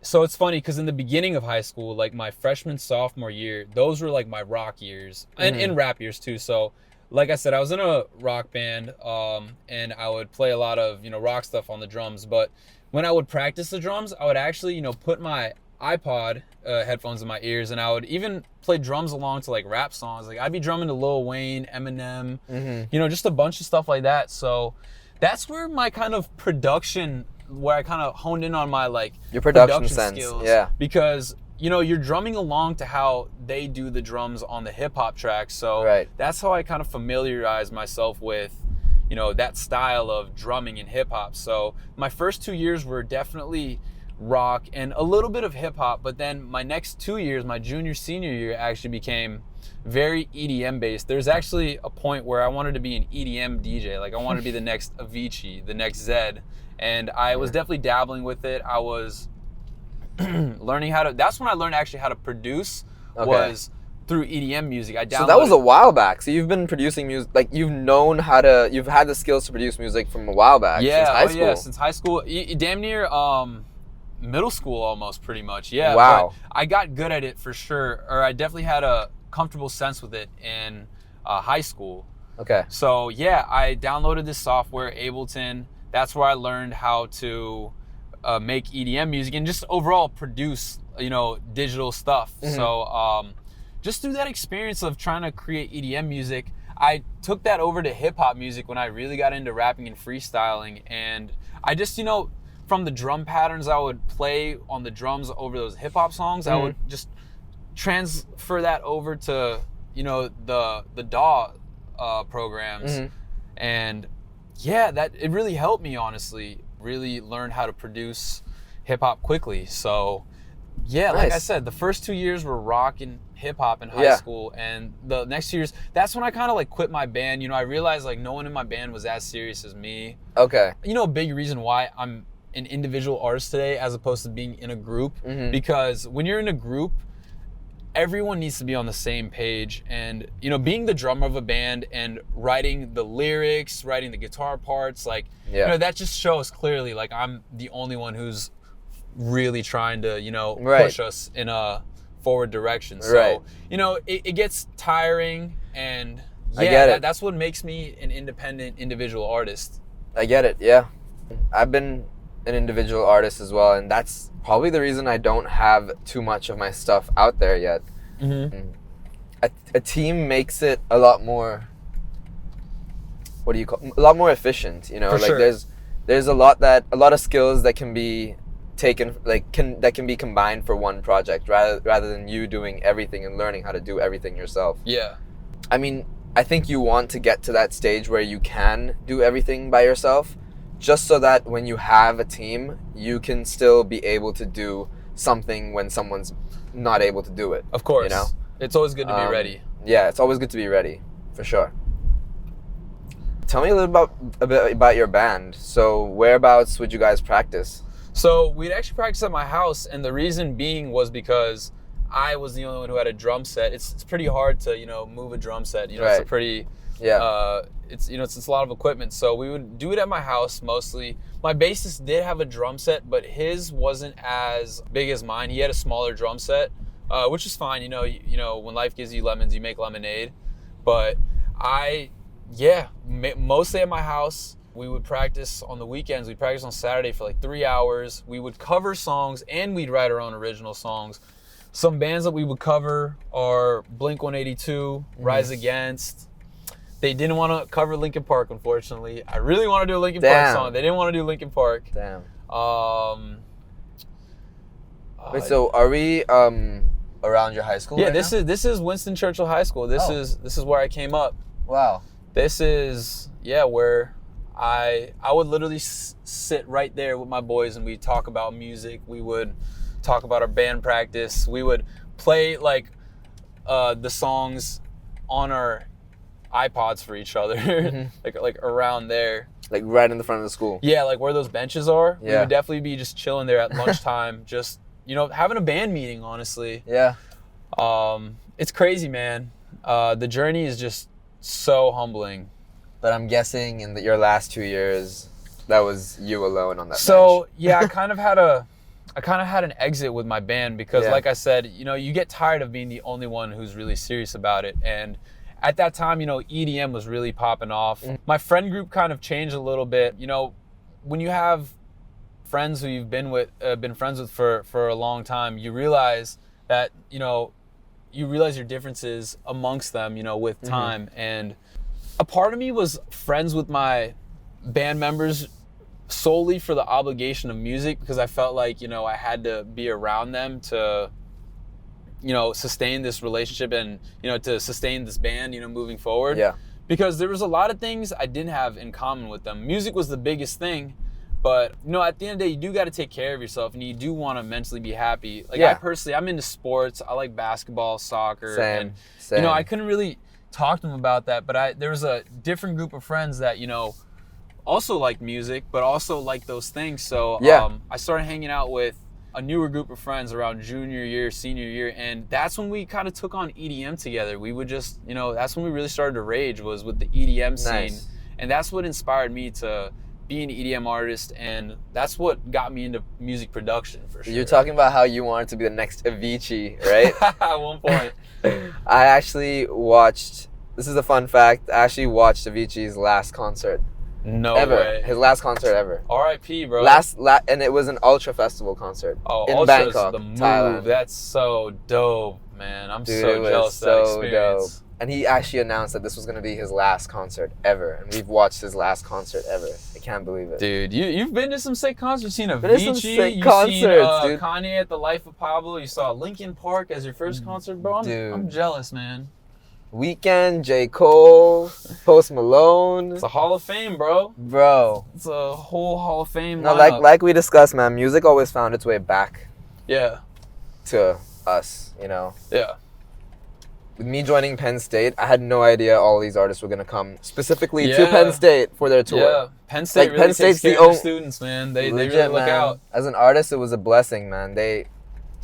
So it's funny because in the beginning of high school, like my freshman, sophomore year, those were like my rock years and rap years too. So like I said, I was in a rock band and I would play a lot of, rock stuff on the drums. But when I would practice the drums, I would actually, put my iPod headphones in my ears, and I would even play drums along to like rap songs. Like I'd be drumming to Lil Wayne, Eminem, just a bunch of stuff like that. So that's where my kind of production, where I kind of honed in on my like your production sense skills. Yeah, because you're drumming along to how they do the drums on the hip hop tracks. So that's how I kind of familiarized myself with that style of drumming in hip hop. So my first 2 years were definitely rock and a little bit of hip hop, but then my next 2 years, my junior, senior year, actually became very EDM based. There's actually a point where I wanted to be an EDM DJ. Like I wanted to be the next Avicii, the next Zed. And I was definitely dabbling with it. I was learning that's when I learned actually how to produce, was through EDM music. So that was a while back. So you've been producing music, like you've had the skills to produce music from a while back. Yeah, since high school. Yeah, since high school. Damn near middle school almost, pretty much. Yeah. Wow. But I got good at it for sure, or I definitely had a comfortable sense with it in high school. Okay. So yeah, I downloaded this software, Ableton. That's where I learned how to make EDM music and just overall produce, digital stuff. So just through that experience of trying to create EDM music, I took that over to hip hop music when I really got into rapping and freestyling. And I just, from the drum patterns I would play on the drums over those hip hop songs, I would just transfer that over to, the DAW programs. And yeah, it really helped me, honestly, really learn how to produce hip hop quickly. So yeah, like I said, the first 2 years were rock and hip hop in high school, and the next 2 years, that's when I kind of like quit my band. I realized like no one in my band was as serious as me. Okay. A big reason why I'm an individual artist today as opposed to being in a group, because when you're in a group, everyone needs to be on the same page. And being the drummer of a band and writing the lyrics, writing the guitar parts, like that just shows clearly like I'm the only one who's really trying to push us in a forward direction. So it gets tiring, and I get it. That's what makes me an independent individual artist. I get it. Yeah, I've been an individual artist as well, and that's probably the reason I don't have too much of my stuff out there yet. A team makes it a lot more, a lot more efficient, For sure. there's a lot of skills that can be taken, that can be combined for one project rather than you doing everything and learning how to do everything yourself. Yeah. I mean, I think you want to get to that stage where you can do everything by yourself, just so that when you have a team, you can still be able to do something when someone's not able to do it. Of course. It's always good to be ready. Yeah, it's always good to be ready, for sure. Tell me a bit about your band. So whereabouts would you guys practice? So we'd actually practice at my house, and the reason being was because I was the only one who had a drum set. It's pretty hard to, move a drum set. It's a pretty... it's a lot of equipment, so we would do it at my house mostly. My bassist did have a drum set, but his wasn't as big as mine. He had a smaller drum set, which is fine. When life gives you lemons, you make lemonade. But mostly at my house. We would practice on the weekends. We'd practice on Saturday for like 3 hours. We would cover songs and we'd write our own original songs. Some bands that we would cover are Blink-182, Rise Against. They didn't want to cover Linkin Park, unfortunately. I really want to do a Linkin Park song. They didn't want to do Linkin Park. Damn. Wait, so are we around your high school? Yeah, right this is Winston Churchill High School. This is where I came up. Wow. This is where I would literally sit right there with my boys and we'd talk about music. We would talk about our band practice. We would play like the songs on our iPods for each other, like around there. Like right in the front of the school. Yeah, like where those benches are. Yeah. We would definitely be just chilling there at lunchtime, just, you know, having a band meeting, honestly. Yeah. It's crazy, man. The journey is just so humbling. But I'm guessing in your last 2 years, that was you alone on that So, bench. yeah, I kind of had an exit with my band because, like I said, you know, you get tired of being the only one who's really serious about it. And at that time, you know, EDM was really popping off. My friend group kind of changed a little bit. You know, when you have friends who you've been friends with for a long time, you realize that, you know, you realize your differences amongst them, you know, with time. And a part of me was friends with my band members solely for the obligation of music, because I felt like, you know, I had to be around them to, you know, sustain this relationship and, you know, to sustain this band, you know, moving forward. Yeah. Because there was a lot of things I didn't have in common with them. Music was the biggest thing, but, you know, at the end of the day, you do got to take care of yourself and you do want to mentally be happy. Like, I personally, I'm into sports. I like basketball, soccer. Same. You know, I couldn't really talk to them about that, but there was a different group of friends that, you know, also liked music, but also liked those things. So I started hanging out with a newer group of friends around junior year, senior year, and that's when we kind of took on EDM together. We would just, you know, that's when we really started to rage, was with the EDM scene. And that's what inspired me to be an EDM artist, and that's what got me into music production, for sure. You're talking about how you wanted to be the next Avicii, right? At one point. I actually watched, this is a fun fact, I actually watched Avicii's last concert. No ever. way. His last concert ever. R.I.P., bro. And it was an Ultra Festival concert in Ultra's Bangkok, the move. Thailand. That's so dope, man. I'm Dude, so jealous of that experience. Dope. And he actually announced that this was going to be his last concert ever. And we've watched his last concert ever. I can't believe it. Dude, you've been to some sick concerts. You've seen Been to Avicii, some sick you've concerts, seen dude. Kanye at the Life of Pablo. You saw Linkin Park as your first concert, bro. Dude. I'm jealous, man. Weeknd, J. Cole, Post Malone. It's a Hall of Fame, bro. Bro. It's a whole Hall of Fame No, lineup. like we discussed, man, music always found its way back Yeah. to us, you know? Yeah. With me joining Penn State, I had no idea all these artists were going to come specifically to Penn State for their tour. Yeah. Penn State really Penn State's takes care of their students, man. They really look man. out. As an artist, it was a blessing, man. They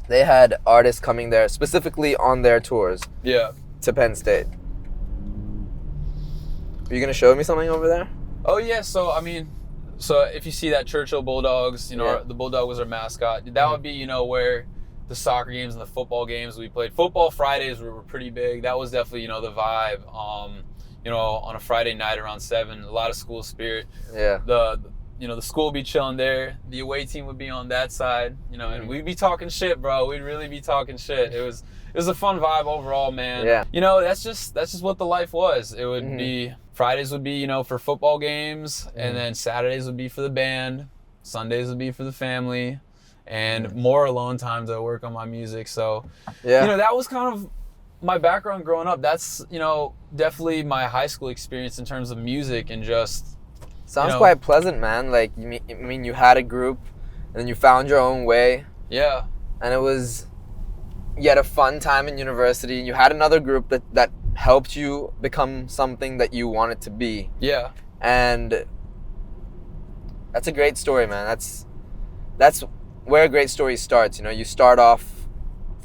had artists coming there specifically on their tours Yeah. to Penn State. Are you going to show me something over there? Oh, yeah. So, I mean, so if you see that Churchill Bulldogs, you know, Yeah. the Bulldog was our mascot. That would be, you know, where the soccer games and the football games we played. Football Fridays were pretty big. That was definitely, you know, the vibe. You know, on a Friday night around 7, a lot of school spirit. Yeah. You know, the school would be chilling there. The away team would be on that side, you know, and we'd be talking shit, bro. We'd really be talking shit. It was a fun vibe overall, man. Yeah. You know, that's just what the life was. It would be, Fridays would be, you know, for football games, and then Saturdays would be for the band. Sundays would be for the family, and more alone times I work on my music. So, Yeah. you know, that was kind of my background growing up. That's, you know, definitely my high school experience in terms of music and just... Sounds you know, quite pleasant, man. Like, I mean, you had a group, and then you found your own way, Yeah. and you had a fun time in university, and you had another group that helped you become something that you wanted to be. Yeah. And that's a great story, man. That's where a great story starts. You know, you start off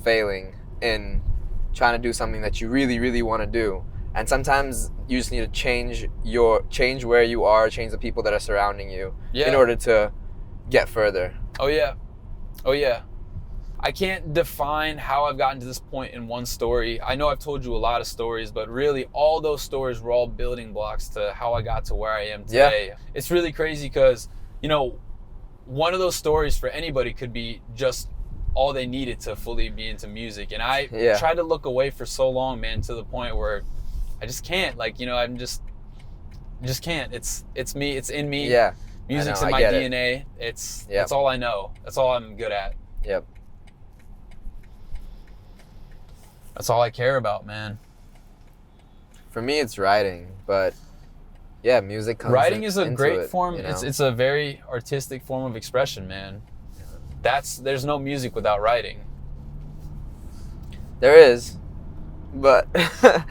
failing in trying to do something that you really, really want to do. And sometimes you just need to change where you are, change the people that are surrounding you in order to get further. Oh, yeah. Oh, yeah. I can't define how I've gotten to this point in one story. I know I've told you a lot of stories, but really all those stories were all building blocks to how I got to where I am today. Yeah. It's really crazy because, you know, one of those stories for anybody could be just all they needed to fully be into music. And I tried to look away for so long, man, to the point where I just can't. Like, you know, I'm just can't. It's me. It's in me. Yeah. Music's in my DNA. That's all I know. That's all I'm good at. Yep. That's all I care about, man. For me, it's writing, but yeah, music comes Writing is a into great it, form. you know? It's a very artistic form of expression, man. There's no music without writing. There is, but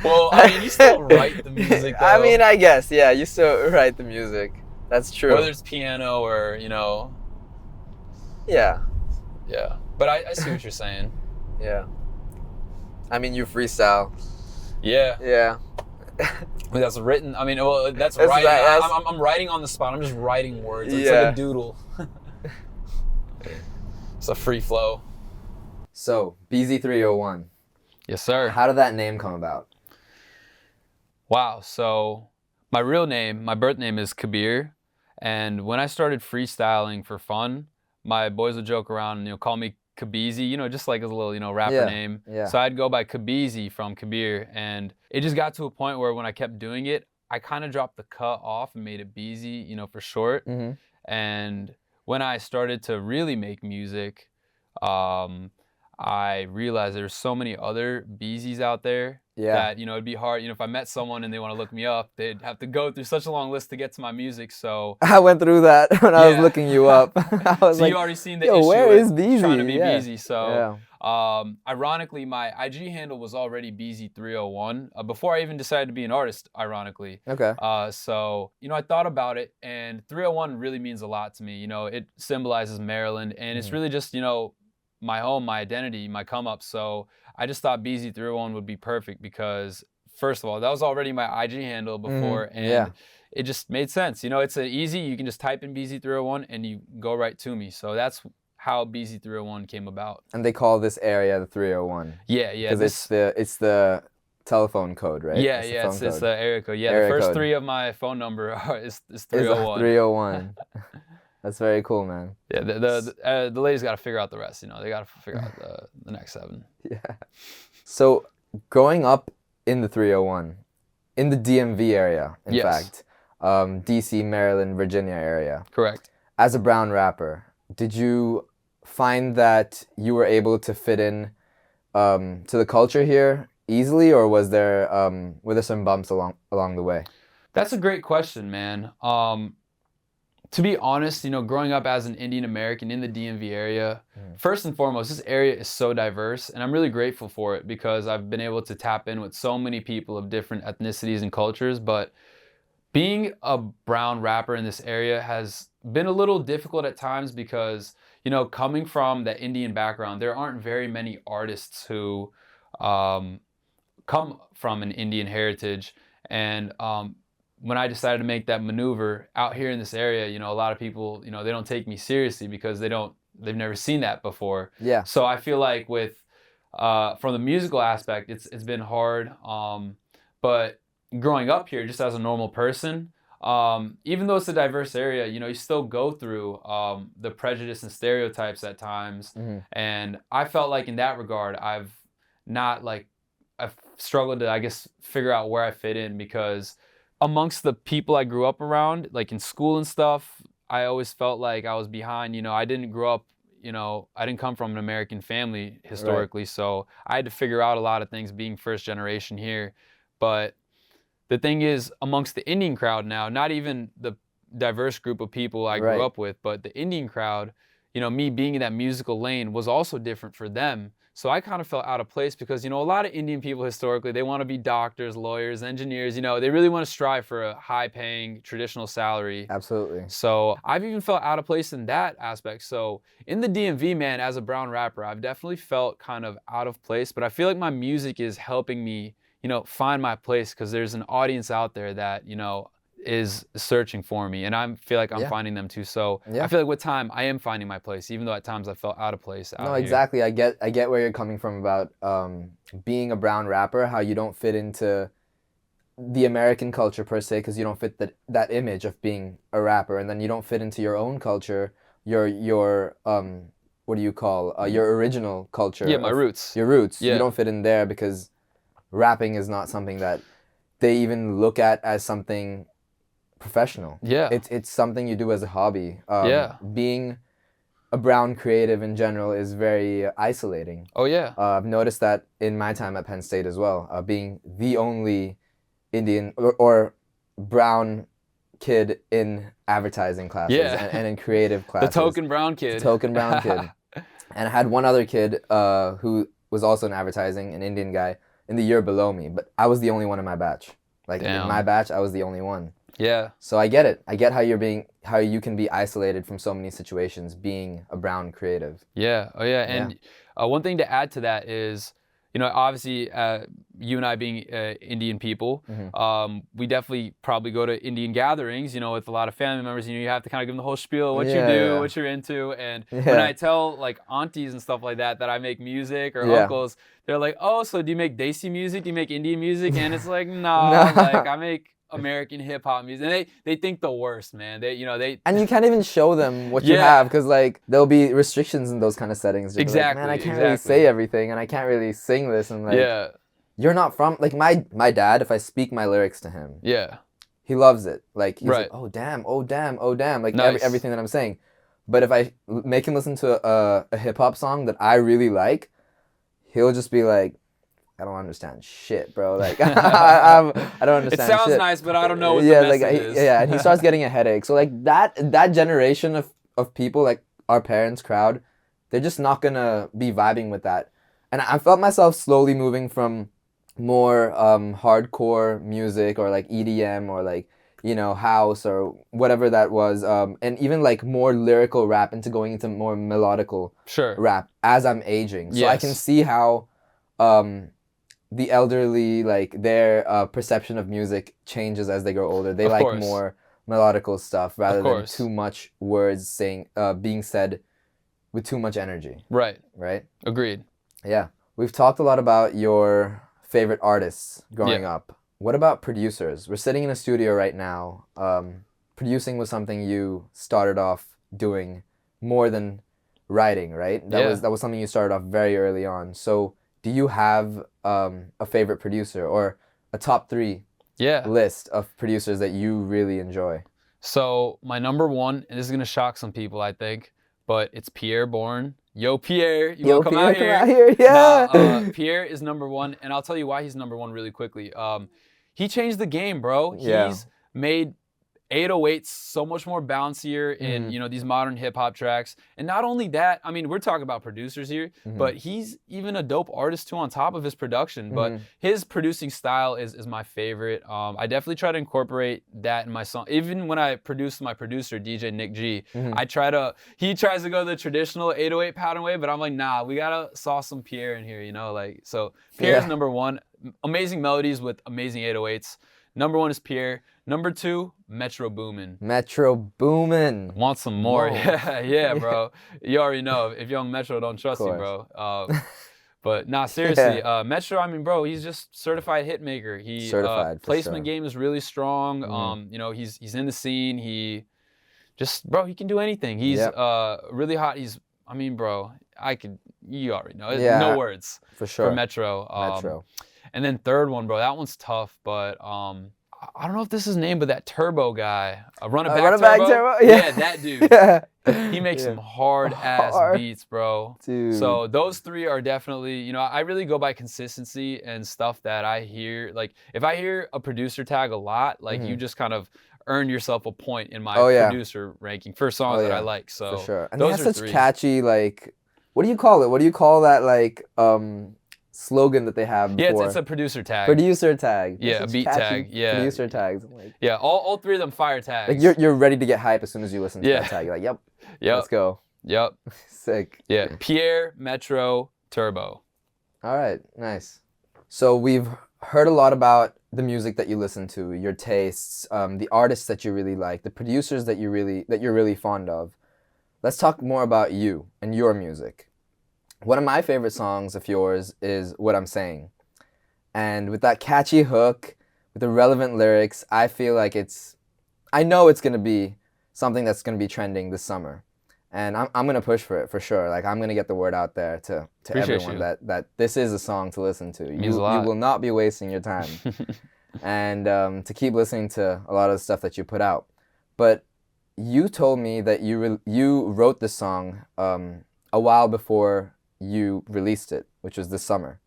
Well, I mean, you still write the music, though. I mean, I guess, yeah, you still write the music. That's true. Whether it's piano or, you know. Yeah. Yeah. But I see what you're saying. Yeah. I mean, you freestyle. Yeah. Yeah. That's written. I mean, well, that's It's writing. that- I'm writing on the spot. I'm just writing words. It's Yeah. like a doodle. It's a free flow. So, BEEZY301. Yes, sir. How did that name come about? Wow. So my real name, my birth name is Kabir. And when I started freestyling for fun, my boys would joke around and, call me KuhBeezy, just like as a little, rapper name. Yeah. So I'd go by KuhBeezy from Kabir. And it just got to a point where when I kept doing it, I kind of dropped the K off and made it Beezy, for short. Mm-hmm. And when I started to really make music, I realized there's so many other Beezys out there that, it'd be hard. If I met someone and they want to look me up, they'd have to go through such a long list to get to my music. So I went through that when I was looking you up. I was so like, you already seen the yo, issue where with is Beezy? trying to be Yeah. Beezy. So ironically, my IG handle was already BEEZY301 before I even decided to be an artist, ironically. Okay. So, I thought about it, and 301 really means a lot to me. It symbolizes Maryland, and it's really just, my home, my identity, my come up. So I just thought BEEZY301 would be perfect because, first of all, that was already my IG handle before, and it just made sense. It's easy. You can just type in BEEZY301 and you go right to me. So that's how BEEZY301 came about. And they call this area the 301. Yeah. Because it's the telephone code, right? Yeah, it's it's the area code. Yeah, Area the first code. 3 of my phone number is It's 301. 301. That's very cool, man. Yeah, the ladies got to figure out the rest. They got to figure out the next 7. Yeah. So growing up in the 301, in the DMV area, in fact, DC, Maryland, Virginia area. Correct. As a brown rapper, did you find that you were able to fit in to the culture here easily, or were there some bumps along the way? That's a great question, man. To be honest, growing up as an Indian American in the DMV area, first and foremost, this area is so diverse, and I'm really grateful for it because I've been able to tap in with so many people of different ethnicities and cultures. But being a brown rapper in this area has been a little difficult at times because, coming from that Indian background, there aren't very many artists who come from an Indian heritage. And when I decided to make that maneuver out here in this area, a lot of people, they don't take me seriously because they've never seen that before. Yeah. So I feel like from the musical aspect, it's been hard. But growing up here, just as a normal person, even though it's a diverse area, you still go through the prejudice and stereotypes at times. And I felt like in that regard, I've struggled to, I guess, figure out where I fit in because amongst the people I grew up around, like in school and stuff, I always felt like I was behind. I didn't grow up, I didn't come from an American family historically. Right. So I had to figure out a lot of things being first generation here. But the thing is, amongst the Indian crowd now, not even the diverse group of people I grew up with, but the Indian crowd, me being in that musical lane was also different for them. So I kind of felt out of place because, a lot of Indian people historically, they want to be doctors, lawyers, engineers, they really want to strive for a high paying traditional salary. Absolutely. So I've even felt out of place in that aspect. So in the DMV, man, as a brown rapper, I've definitely felt kind of out of place, but I feel like my music is helping me, find my place because there's an audience out there that, is searching for me, and I feel like I'm finding them too. So I feel like with time I am finding my place, even though at times I felt out of place out here. Exactly. I get where you're coming from about being a brown rapper, how you don't fit into the American culture per se because you don't fit that image of being a rapper, and then you don't fit into your own culture, your what do you call your original culture? Yeah, my roots. Your roots. Yeah. You don't fit in there because rapping is not something that they even look at as something professional. Yeah. It's something you do as a hobby. Being a brown creative in general is very isolating. Oh yeah. I've noticed that in my time at Penn State as well. Being the only Indian or brown kid in advertising classes and in creative The classes. token brown kid. The token brown kid. And I had one other kid who was also in advertising, an Indian guy, in the year below me. But I was the only one in my batch. Like in my batch, I was the only one. Yeah. So I get it. I get how you can be isolated from so many situations being a brown creative. Yeah. Oh yeah. And one thing to add to that is, you know, obviously you and I being Indian people, we definitely probably go to Indian gatherings, you know, with a lot of family members. You know, you have to kind of give them the whole spiel, what you do, what you're into. And when I tell like aunties and stuff like that I make music, or uncles, they're like, oh, so do you make Desi music? Do you make Indian music? And it's like, no, like I make American hip hop music. And they think the worst, man. And you can't even show them what you have, because like there'll be restrictions in those kind of settings. Exactly. Like, man, I can't really say everything, and I can't really sing this, and like you're not from like my dad. If I speak my lyrics to him, he loves it. Like he's like, oh damn, oh damn, oh damn, like everything that I'm saying. But if I make him listen to a hip hop song that I really like, he'll just be like, I don't understand shit, bro. Like, I don't understand shit. It sounds nice, but I don't know what the message is. Yeah, and he starts getting a headache. So, like, that generation of people, like, our parents' crowd, they're just not gonna be vibing with that. And I felt myself slowly moving from more hardcore music, or, like, EDM, or, like, you know, house, or whatever that was, and even, like, more lyrical rap, into going into more melodical rap as I'm aging. So I can see how the elderly, like, their perception of music changes as they grow older. They like more melodical stuff rather than too much words being said with too much energy. Right. Agreed. Yeah. We've talked a lot about your favorite artists growing up. What about producers? We're sitting in a studio right now. Producing was something you started off doing more than writing, right? That was something you started off very early on. So do you have a favorite producer, or a top 3 list of producers that you really enjoy? So my number one, and this is gonna shock some people, I think, but it's Pierre Bourne. Yo, Pierre, you wanna come out here? Yeah. Pierre is number one, and I'll tell you why he's number one really quickly. He changed the game, bro. He's made 808s so much more bouncier in, you know, these modern hip hop tracks. And not only that, I mean, we're talking about producers here, but he's even a dope artist too on top of his production. But his producing style is my favorite. I definitely try to incorporate that in my song. Even when I produce my producer, DJ Nick G, he tries to go the traditional 808 pattern way, but I'm like, nah, we gotta sauce some Pierre in here, you know? Like, so Pierre's number one. Amazing melodies with amazing 808s. Number one is Pierre. Number 2, Metro Boomin. Metro Boomin. Want some more? Yeah, bro. You already know. If Young Metro don't trust you, bro. But nah, seriously, Metro, I mean, bro, he's just certified hit maker. He placement game is really strong. You know, he's in the scene. He can do anything. He's really hot. I mean, bro, you already know. No words for Metro. And then third one, bro, that one's tough, but I don't know if this is his name, but that Turbo guy, Run It Back Turbo? Yeah, that dude. He makes some hard-ass beats, bro. Dude. So those 3 are definitely, you know, I really go by consistency and stuff that I hear. Like, if I hear a producer tag a lot, like, you just kind of earn yourself a point in my producer ranking for songs that I like. So for sure. And those he has such catchy, like, what do you call it? What do you call that, like, slogan that they have before? Yeah, it's a producer tag. Producer tag. Yeah, a beat tag. Yeah. Producer tags. Like, yeah, all 3 of them fire tags. Like you're ready to get hype as soon as you listen to that tag. You're like, yep, let's go. Yep. Sick. Yeah, Pierre, Metro, Turbo. All right, nice. So we've heard a lot about the music that you listen to, your tastes, the artists that you really like, the producers that you're really fond of. Let's talk more about you and your music. One of my favorite songs of yours is What I'm Saying. And with that catchy hook, with the relevant lyrics, I feel like I know it's going to be something that's going to be trending this summer. And I'm going to push for it, for sure. Like, I'm going to get the word out there to everyone that this is a song to listen to. You will not be wasting your time. And to keep listening to a lot of the stuff that you put out. But you told me that you wrote this song a while before you released it, which was this summer.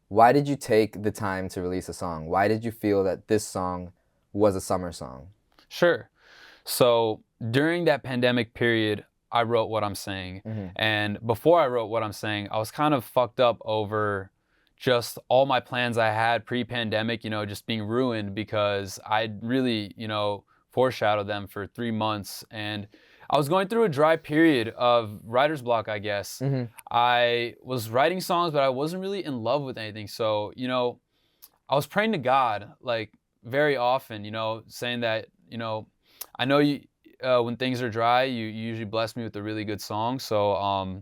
Why did you take the time to release a song? Why did you feel that this song was a summer song? Sure. So during that pandemic period, I wrote What I'm Saying. And before I wrote What I'm Saying, I was kind of fucked up over just all my plans I had pre-pandemic, just being ruined because I'd really, foreshadowed them for 3 months. And I was going through a dry period of writer's block, I guess. I was writing songs, but I wasn't really in love with anything. So, I was praying to God, like, very often, saying that, I know you, when things are dry, you usually bless me with a really good song. So,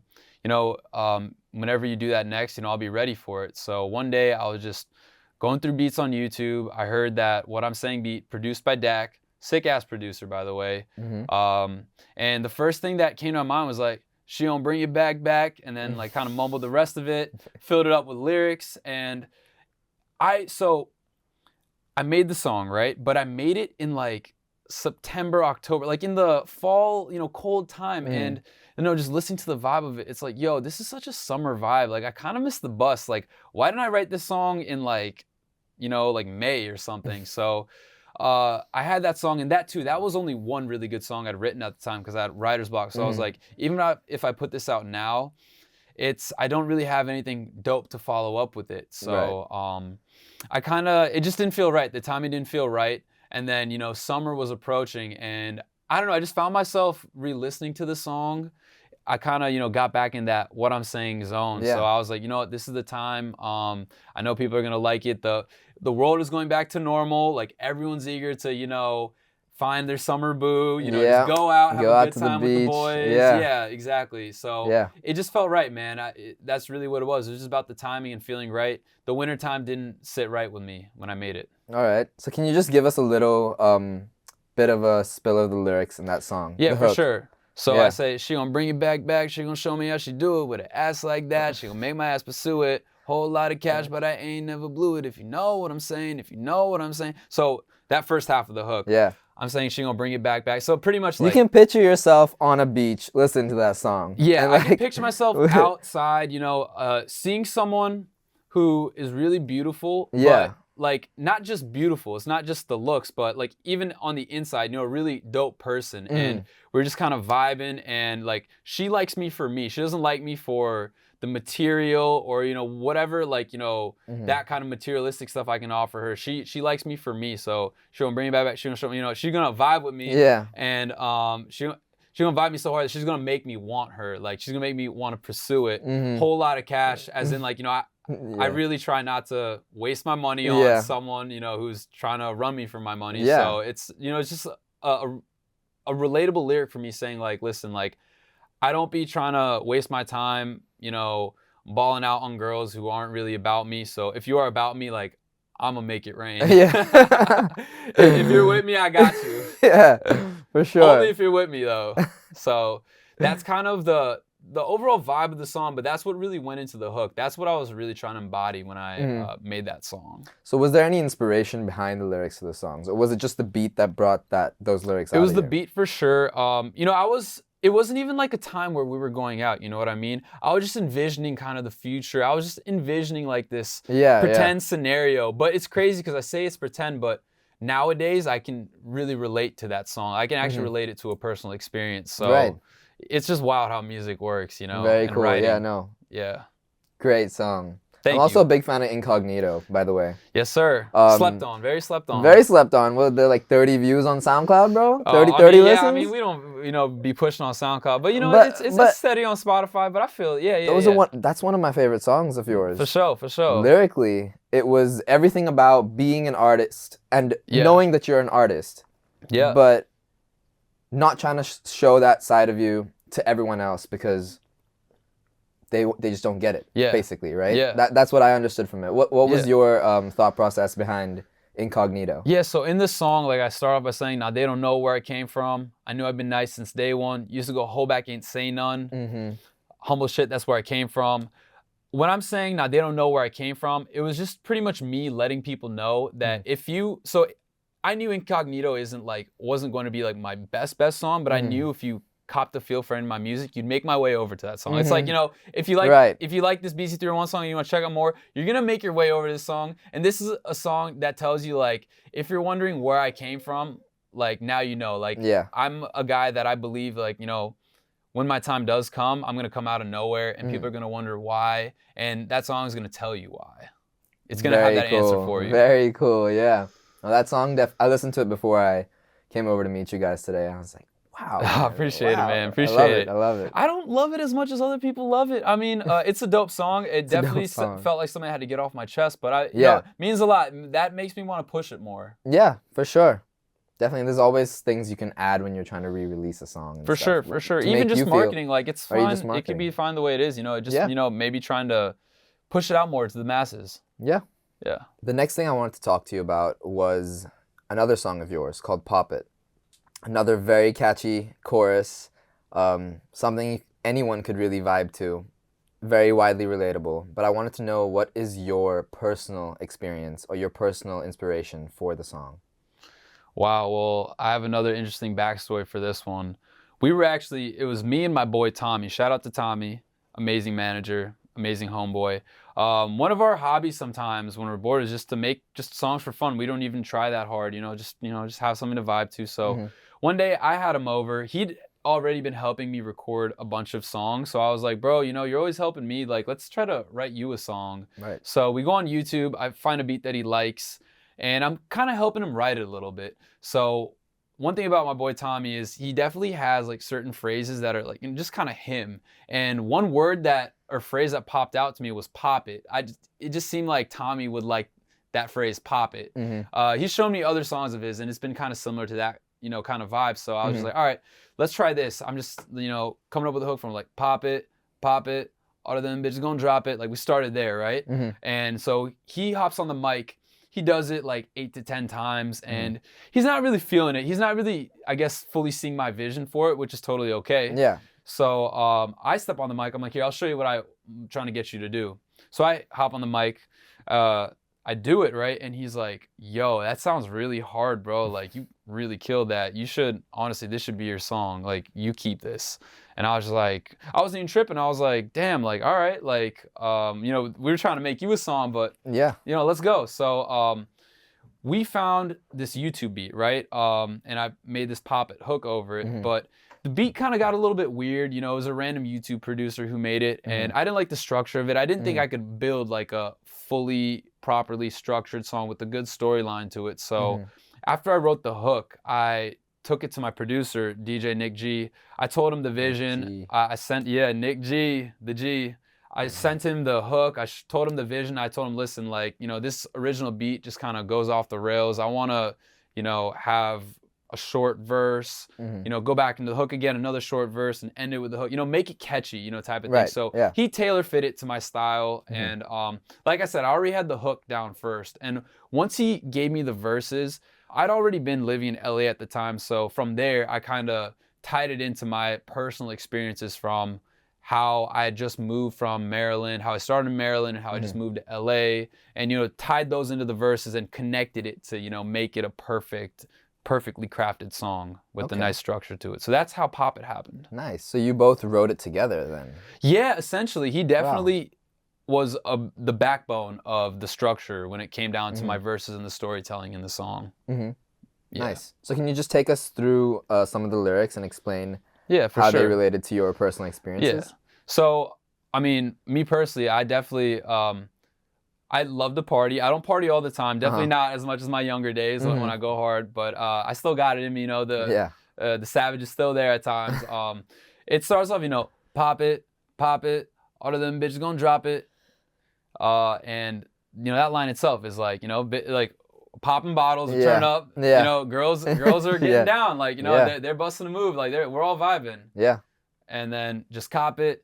whenever you do that next, I'll be ready for it. So one day I was just going through beats on YouTube. I heard that What I'm Saying beat produced by Dak, sick ass producer, by the way. And the first thing that came to my mind was like, she don't bring it back, and then like kind of mumbled the rest of it, filled it up with lyrics. And I made the song, right? But I made it in like September, October, like in the fall, cold time. And just listening to the vibe of it, it's like, yo, this is such a summer vibe. Like I kind of missed the bus. Like, why didn't I write this song in like, like May or something? So I had that song, and that was only one really good song I'd written at the time because I had writer's block. So I was like, even if I put this out now, I don't really have anything dope to follow up with it. So it just didn't feel right. The timing didn't feel right. And then, summer was approaching, and I don't know, I just found myself re-listening to the song. I kind of, got back in that What I'm Saying zone. So I was like, you know what, this is the time. I know people are going to like it. The world is going back to normal. Like everyone's eager to, find their summer boo, just go out, have a good time with the boys. Yeah, exactly. So it just felt right, man. That's really what it was. It was just about the timing and feeling right. The wintertime didn't sit right with me when I made it. All right. So can you just give us a little bit of a spill of the lyrics in that song? Yeah, for sure. So I say, she gonna bring it back. She gonna show me how she do it with an ass like that. She gonna make my ass pursue it. Whole lot of cash, but I ain't never blew it. If you know what I'm saying, So that first half of the hook. Yeah. I'm saying she gonna bring it back. So pretty much like, you can picture yourself on a beach listening to that song. Yeah, and I can picture myself outside, seeing someone who is really beautiful. But like not just beautiful, it's not just the looks, but like even on the inside, a really dope person. And we're just kind of vibing, and like she likes me for me. She doesn't like me for the material or whatever, like that kind of materialistic stuff I can offer her. She likes me for me, so she's gonna bring me back. She's gonna show me, she's gonna vibe with me. And she's gonna vibe me so hard that she's gonna make me want her. Like she's gonna make me want to pursue it. Whole lot of cash, as in like I really try not to waste my money on someone who's trying to run me for my money. So it's it's just a relatable lyric for me, saying like, listen, like I don't be trying to waste my time, balling out on girls who aren't really about me. So if you are about me, like I'm gonna make it rain. If you're with me, I got you. Yeah, for sure. Only if you're with me though. So that's kind of the overall vibe of the song, but that's what really went into the hook. That's what I was really trying to embody when I made that song. So was there any inspiration behind the lyrics of the songs, or was it just the beat that brought those lyrics out? It was the beat for sure. It wasn't even like a time where we were going out, you know what I mean? I was just envisioning kind of the future. I was just envisioning like this pretend scenario. But it's crazy because I say it's pretend, but nowadays I can really relate to that song. I can actually relate it to a personal experience. So it's just wild how music works, Very cool. Writing. Yeah, no. Yeah. Great song. I'm also a big fan of Incognito, by the way. Yes, sir. Slept on. Very slept on. Very slept on. Well, they're like 30 views on SoundCloud, bro? 30 listens? Yeah, I mean, we don't, be pushing on SoundCloud. But, it's steady on Spotify. But I feel, that's one of my favorite songs of yours. For sure. Lyrically, it was everything about being an artist and knowing that you're an artist. Yeah. But not trying to show that side of you to everyone else because they just don't get it, basically, right? Yeah. That's what I understood from it. What was your thought process behind Incognito? Yeah, so in this song, like I start off by saying, now they don't know where I came from. I knew I've been nice since day one. Used to go hold back, ain't say none. Humble shit, that's where I came from. When I'm saying, now they don't know where I came from, it was just pretty much me letting people know that so I knew Incognito wasn't going to be like my best song, but I knew if you cop the feel for any of my music, you'd make my way over to that song. It's like, if you like this BEEZY301 song and you want to check out more, you're gonna make your way over to this song. And this is a song that tells you, like, if you're wondering where I came from, like now you know. Like Yeah. I'm a guy that I believe like, you know, when my time does come, I'm gonna come out of nowhere and people are gonna wonder why. And that song is gonna tell you why. It's gonna have that answer for you. Very cool, yeah. Well, that song, I listened to it before I came over to meet you guys today. I was like, wow. I appreciate it, man. Appreciate it. I love it. I don't love it as much as other people love it. I mean, it's a dope song. It definitely felt like something I had to get off my chest, but you know, it means a lot. That makes me want to push it more. Yeah, for sure. Definitely, there's always things you can add when you're trying to re-release a song. For sure. Even just marketing, like it's fine. It can be fine the way it is. You know, you know, maybe trying to push it out more to the masses. Yeah. Yeah. The next thing I wanted to talk to you about was another song of yours called Pop It. Another very catchy chorus, something anyone could really vibe to, very widely relatable. But I wanted to know, what is your personal experience or your personal inspiration for the song? Wow, well, I have another interesting backstory for this one. It was me and my boy Tommy. Shout out to Tommy, amazing manager, amazing homeboy. One of our hobbies sometimes when we're bored is just to make just songs for fun. We don't even try that hard, just have something to vibe to. So one day I had him over. He'd already been helping me record a bunch of songs. So I was like, bro, you're always helping me. Like, let's try to write you a song. Right. So we go on YouTube. I find a beat that he likes, and I'm kind of helping him write it a little bit. So one thing about my boy Tommy is he definitely has like certain phrases that are like just kind of him. And one word or phrase that popped out to me was pop it. It just seemed like Tommy would like that phrase, pop it. He's shown me other songs of his, and it's been kind of similar to that, kind of vibe. So I was just like, all right, let's try this. I'm just, coming up with a hook from like, pop it, all of them bitches gonna drop it. Like we started there, right? And so he hops on the mic. He does it like 8 to 10 times, and he's not really feeling it. He's not really, I guess, fully seeing my vision for it, which is totally okay. Yeah. So I step on the mic. I'm like, here, I'll show you what I'm trying to get you to do. So I hop on the mic. I do it, right? And he's like, yo, that sounds really hard, bro. Like, you really killed that. You should, honestly, this should be your song. Like, you keep this. And I was just like, I wasn't even tripping. I was like, damn, like, all right. Like, we were trying to make you a song, but, yeah, let's go. So we found this YouTube beat, right? And I made this pop it hook over it. But the beat kind of got a little bit weird. It was a random YouTube producer who made it. And I didn't like the structure of it. I didn't think I could build like a fully properly structured song with a good storyline to it. So after I wrote the hook, I took it to my producer, DJ Nick G. I told him the vision. I sent, Nick G, the G. I sent him the hook. I told him the vision. I told him, listen, like, this original beat just kind of goes off the rails. I want to, have a short verse, go back into the hook again, another short verse, and end it with the hook, make it catchy, type of thing. So he tailor fit it to my style. And like I said, I already had the hook down first. And once he gave me the verses, I'd already been living in LA at the time. So from there, I kind of tied it into my personal experiences from how I had just moved from Maryland, how I started in Maryland, and how I just moved to LA, and, tied those into the verses and connected it to, make it a perfectly crafted song with a nice structure to it. So that's how Pop It happened. Nice. So you both wrote it together then? Yeah, essentially. He definitely was the backbone of the structure when it came down to my verses and the storytelling in the song. Yeah. Nice. So can you just take us through some of the lyrics and explain how they related to your personal experiences? Yeah. So, I mean, me personally, I definitely... I love to party. I don't party all the time. Definitely not as much as my younger days when I go hard. But I still got it in me. The savage is still there at times. It starts off, pop it, all of them bitches gonna drop it. And that line itself is like, like popping bottles, turn up. Girls are getting down. Like they're busting a move. Like we're all vibing. Yeah. And then just cop it.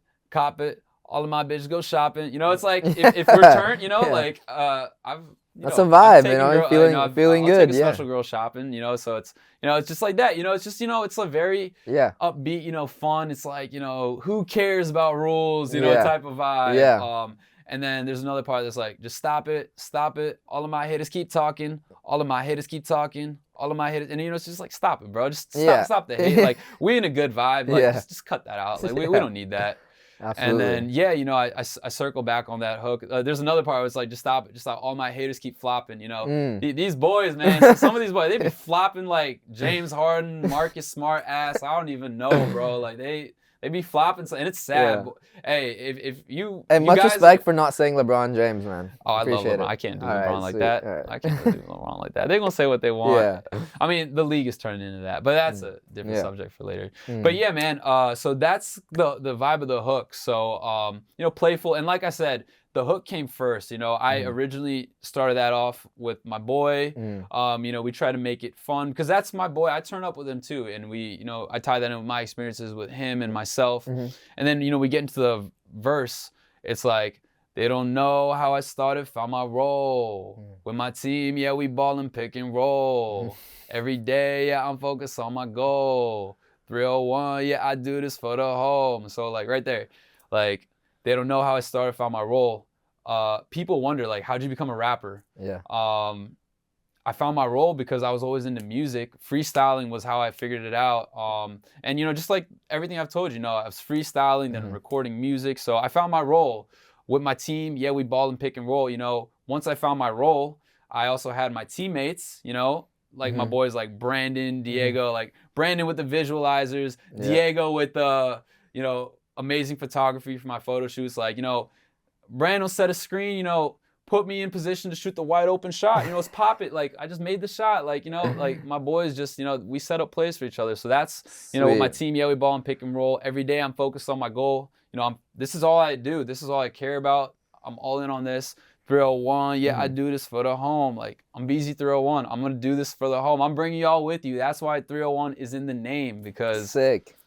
All of my bitches go shopping. It's like if we're turned, like I've. That's a vibe, you're feeling good. I'll take a special girl shopping, so it's it's just like that. It's just it's a very upbeat, fun. It's like who cares about rules, type of vibe. Yeah. And then there's another part that's like, just stop it. All of my haters keep talking. All of my haters keep talking. All of my haters, and it's just like, stop it, bro. Just stop the hate. Like we in a good vibe. Like just cut that out. Like we don't need that. Absolutely. And then, yeah, you know, I circle back on that hook. There's another part where it's like, just stop it. Just stop. All my haters keep flopping, you know. These boys, man, some of these boys, they be flopping like James Harden, Marcus Smart ass. I don't even know, bro. Like, they be flopping, and it's sad. Yeah. Hey, if you And you much guys, respect for not saying LeBron James, man. Oh, I love Appreciate LeBron. it. I can't do All right, LeBron like sweet. that. All right. I can't do LeBron like that. They're gonna say what they want. Yeah. I mean, the league is turning into that, but that's a different Yeah. subject for later. But yeah, man. So that's the vibe of the hook. So you know, playful, and like I said, the hook came first. You know, I originally started that off with my boy. You know, we try to make it fun because that's my boy. I turn up with him too, and you know, I tie that in with my experiences with him and myself. And then, you know, we get into the verse. It's like, they don't know how I started, found my role. With my team, yeah, we ballin' pick and roll. Every day, yeah, I'm focused on my goal. 301, yeah, I do this for the home. So like right there, like, they don't know how I started, found my role. People wonder, like, how'd you become a rapper? Yeah. I found my role because I was always into music. Freestyling was how I figured it out. And, you know, just like everything I've told you, know, I was freestyling, then recording music. So I found my role with my team. Yeah, we ball and pick and roll. You know, once I found my role, I also had my teammates, you know, like my boys like Brandon, Diego, like Brandon with the visualizers, Diego with the, you know, amazing photography for my photo shoots. Like, you know, Brandon will set a screen, you know, put me in position to shoot the wide open shot. You know, let's pop it. Like, I just made the shot. Like, you know, like my boys just, you know, we set up plays for each other. So that's, you know, with my team, yeah, we ball and pick and roll. Every day I'm focused on my goal. You know, this is all I do. This is all I care about. I'm all in on this. 301, yeah, I do this for the home. Like, I'm BEEZY301. I'm going to do this for the home. I'm bringing y'all with you. That's why 301 is in the name, because Sick.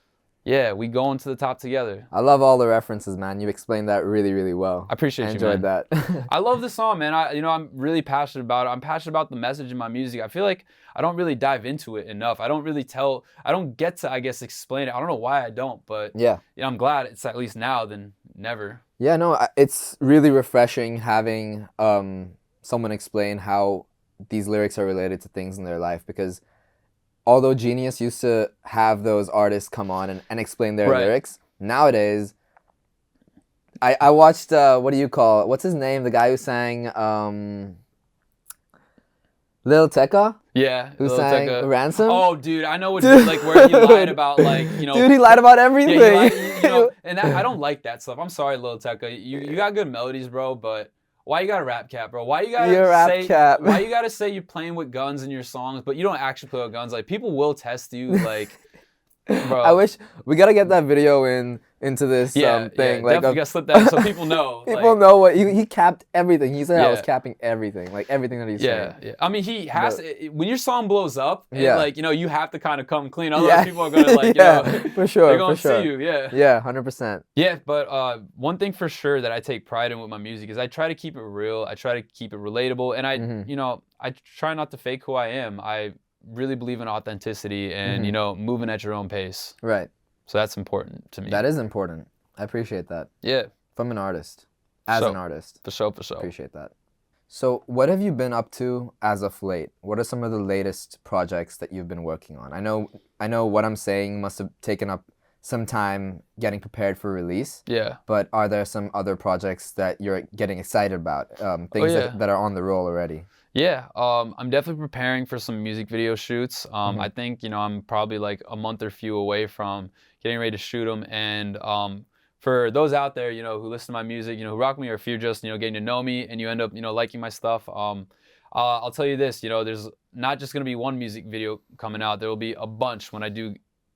Yeah, we going to the top together. I love all the references, man. You explained that really, really well. I appreciate you, enjoyed man. that. I love the song, man. I'm really passionate about it. I'm passionate about the message in my music. I feel like I don't really dive into it enough. I don't get to, I guess, explain it. I don't know why I don't, but Yeah. I'm glad it's at least now than never. Yeah, no, it's really refreshing having someone explain how these lyrics are related to things in their life, because although Genius used to have those artists come on and explain their lyrics, nowadays, I watched, what's his name? The guy who sang Lil Tecca? Yeah. Who Lil sang Tecca. Ransom? Oh, dude, I know what you like, where he lied about, like, you know. Dude, he lied about everything. Yeah, you know, and I don't like that stuff. I'm sorry, Lil Tecca. You got good melodies, bro, but why you got a rap cap, bro? Why you gotta say you're playing with guns in your songs, but you don't actually play with guns? Like, people will test you, like, bro. I wish we gotta get that video into this thing. Yeah, like, definitely gotta slip that so people know. People like, know what he capped everything. He said I was capping everything, like everything that he said. Yeah. I mean, he has when your song blows up, and, like, you know, you have to kind of come clean. Otherwise, people are gonna like, you know, for sure, they're gonna see you. Yeah, 100%. Yeah, but one thing for sure that I take pride in with my music is I try to keep it real. I try to keep it relatable, and you know, I try not to fake who I am. I really believe in authenticity and, you know, moving at your own pace. Right. So that's important to me. That is important. I appreciate that. Yeah. From an artist. As an artist. For sure. Appreciate that. So what have you been up to as of late? What are some of the latest projects that you've been working on? I know what I'm saying must have taken up some time getting prepared for release. Yeah. But are there some other projects that you're getting excited about? Things that are on the roll already? Yeah, I'm definitely preparing for some music video shoots. I think, you know, I'm probably like a month or few away from getting ready to shoot them. And for those out there, you know, who listen to my music, you know, who rock me, or if you're just, you know, getting to know me and you end up, you know, liking my stuff, I'll tell you this, you know, there's not just going to be one music video coming out. There will be a bunch when I do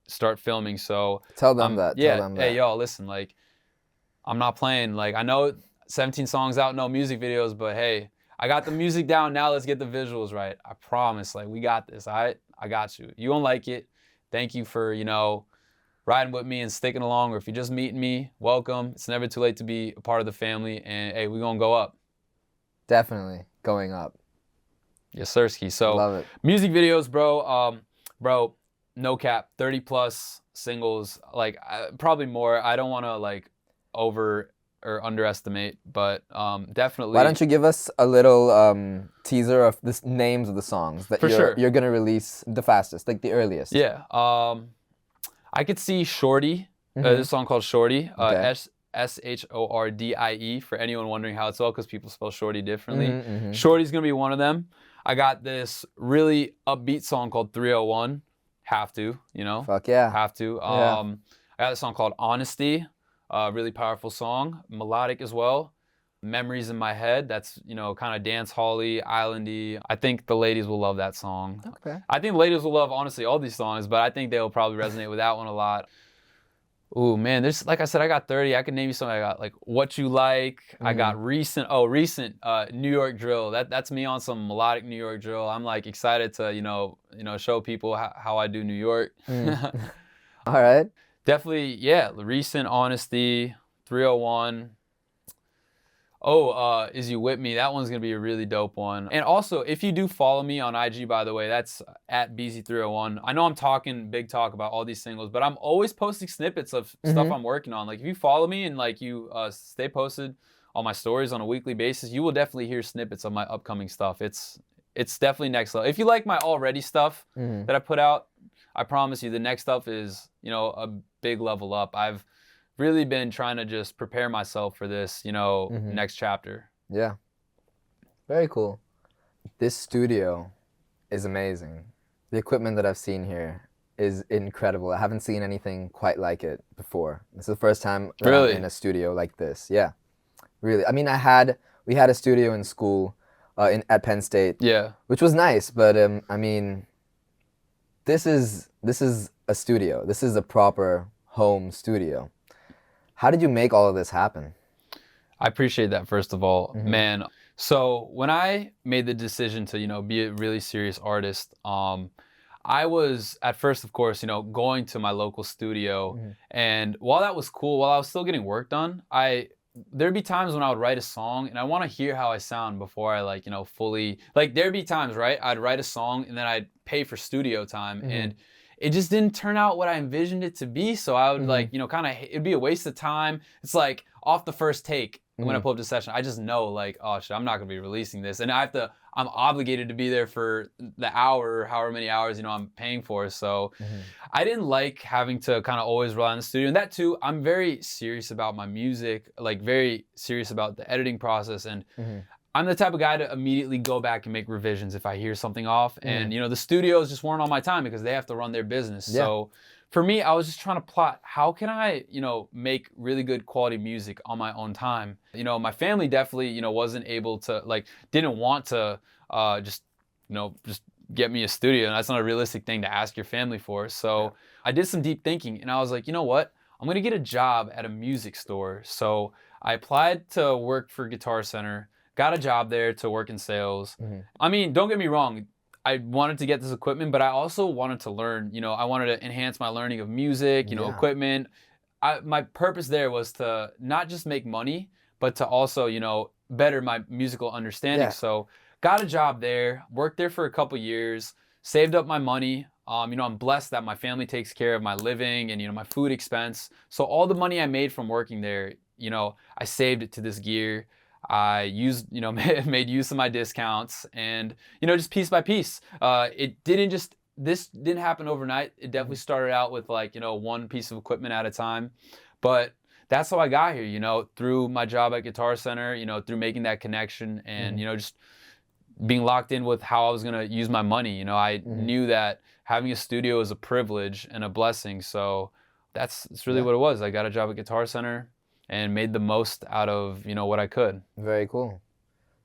start filming. So tell them that. Yeah, tell them that. Hey, y'all, listen, like, I'm not playing. Like, I know 17 songs out, no music videos, but hey, I got the music down, now let's get the visuals right. I promise, like, we got this, all right? I got you. You gonna like it. Thank you for, you know, riding with me and sticking along, or if you're just meeting me, welcome. It's never too late to be a part of the family, and hey, we gonna go up. Definitely going up. Yes, sirski. So, love it. Music videos, bro, no cap, 30 plus singles, like, probably more. I don't wanna, like, over or underestimate, but definitely. Why don't you give us a little teaser of the names of the songs that you're gonna release the fastest, like the earliest? Yeah, I could see Shorty. This song called Shorty. Shordie, for anyone wondering how it's spelled, because people spell Shorty differently. Mm-hmm. Shorty's gonna be one of them. I got this really upbeat song called 301. Have to, you know? Fuck yeah. Have to. Yeah. I got a song called Honesty, really powerful song, melodic as well. Memories in My Head, that's, you know, kind of dance hall-y, islandy. I think the ladies will love that song. Okay. I think the ladies will love, honestly, all these songs, but I think they'll probably resonate with that one a lot. Ooh, man, there's, like I said, I got 30. I can name you something. I got like What You Like. I got recent New York drill. That's me on some melodic New York drill. I'm like excited to, you know, show people how I do New York. All right. Definitely, yeah, recent Honesty, 301. Is You With Me? That one's gonna be a really dope one. And also, if you do follow me on IG, by the way, that's at BEEZY301. I know I'm talking big talk about all these singles, but I'm always posting snippets of stuff I'm working on. Like if you follow me and like you stay posted on my stories on a weekly basis, you will definitely hear snippets of my upcoming stuff. It's definitely next level. If you like my already stuff that I put out, I promise you the next stuff is, you know, a big level up. I've really been trying to just prepare myself for this, you know, next chapter. Yeah. Very cool. This studio is amazing. The equipment that I've seen here is incredible. I haven't seen anything quite like it before. This is the first time that I'm in a studio like this. Yeah. Really. I mean, we had a studio in school at Penn State. Yeah. Which was nice, but I mean, this is a studio. This is a proper home studio. How did you make all of this happen? I appreciate that, first of all, man. So when I made the decision to, you know, be a really serious artist, I was at first, of course, you know, going to my local studio, and while that was cool, while I was still getting work done, there'd be times when I would write a song and I want to hear how I sound before I, like, you know, fully, like, there'd be times, right? I'd write a song and then I'd pay for studio time, and it just didn't turn out what I envisioned it to be. So I would like, you know, kind of, it'd be a waste of time. It's like off the first take when I pull up the session, I just know like, oh shit, I'm not gonna be releasing this. And I'm obligated to be there for the hour, however many hours, you know, I'm paying for. So I didn't like having to kind of always rely on the studio. And that too, I'm very serious about my music, like very serious about the editing process. And I'm the type of guy to immediately go back and make revisions if I hear something off. And, you know, the studios just weren't on my time because they have to run their business. Yeah. So for me, I was just trying to plot, how can I, you know, make really good quality music on my own time? You know, my family definitely, you know, wasn't able to, like, didn't want to just get me a studio. And that's not a realistic thing to ask your family for. So I did some deep thinking and I was like, you know what? I'm going to get a job at a music store. So I applied to work for Guitar Center. Got a job there to work in sales. I mean, don't get me wrong. I wanted to get this equipment, but I also wanted to learn. You know, I wanted to enhance my learning of music, you know, equipment. My purpose there was to not just make money, but to also, you know, better my musical understanding. Yeah. So got a job there, worked there for a couple years, saved up my money. You know, I'm blessed that my family takes care of my living and, you know, my food expense. So all the money I made from working there, you know, I saved it to this gear. I used, you know, made use of my discounts and, you know, just piece by piece. This didn't happen overnight. It definitely started out with like, you know, one piece of equipment at a time. But that's how I got here, you know, through my job at Guitar Center, you know, through making that connection and, you know, just being locked in with how I was going to use my money. You know, I knew that having a studio is a privilege and a blessing. So that's really what it was. I got a job at Guitar Center and made the most out of, you know, what I could. Very cool.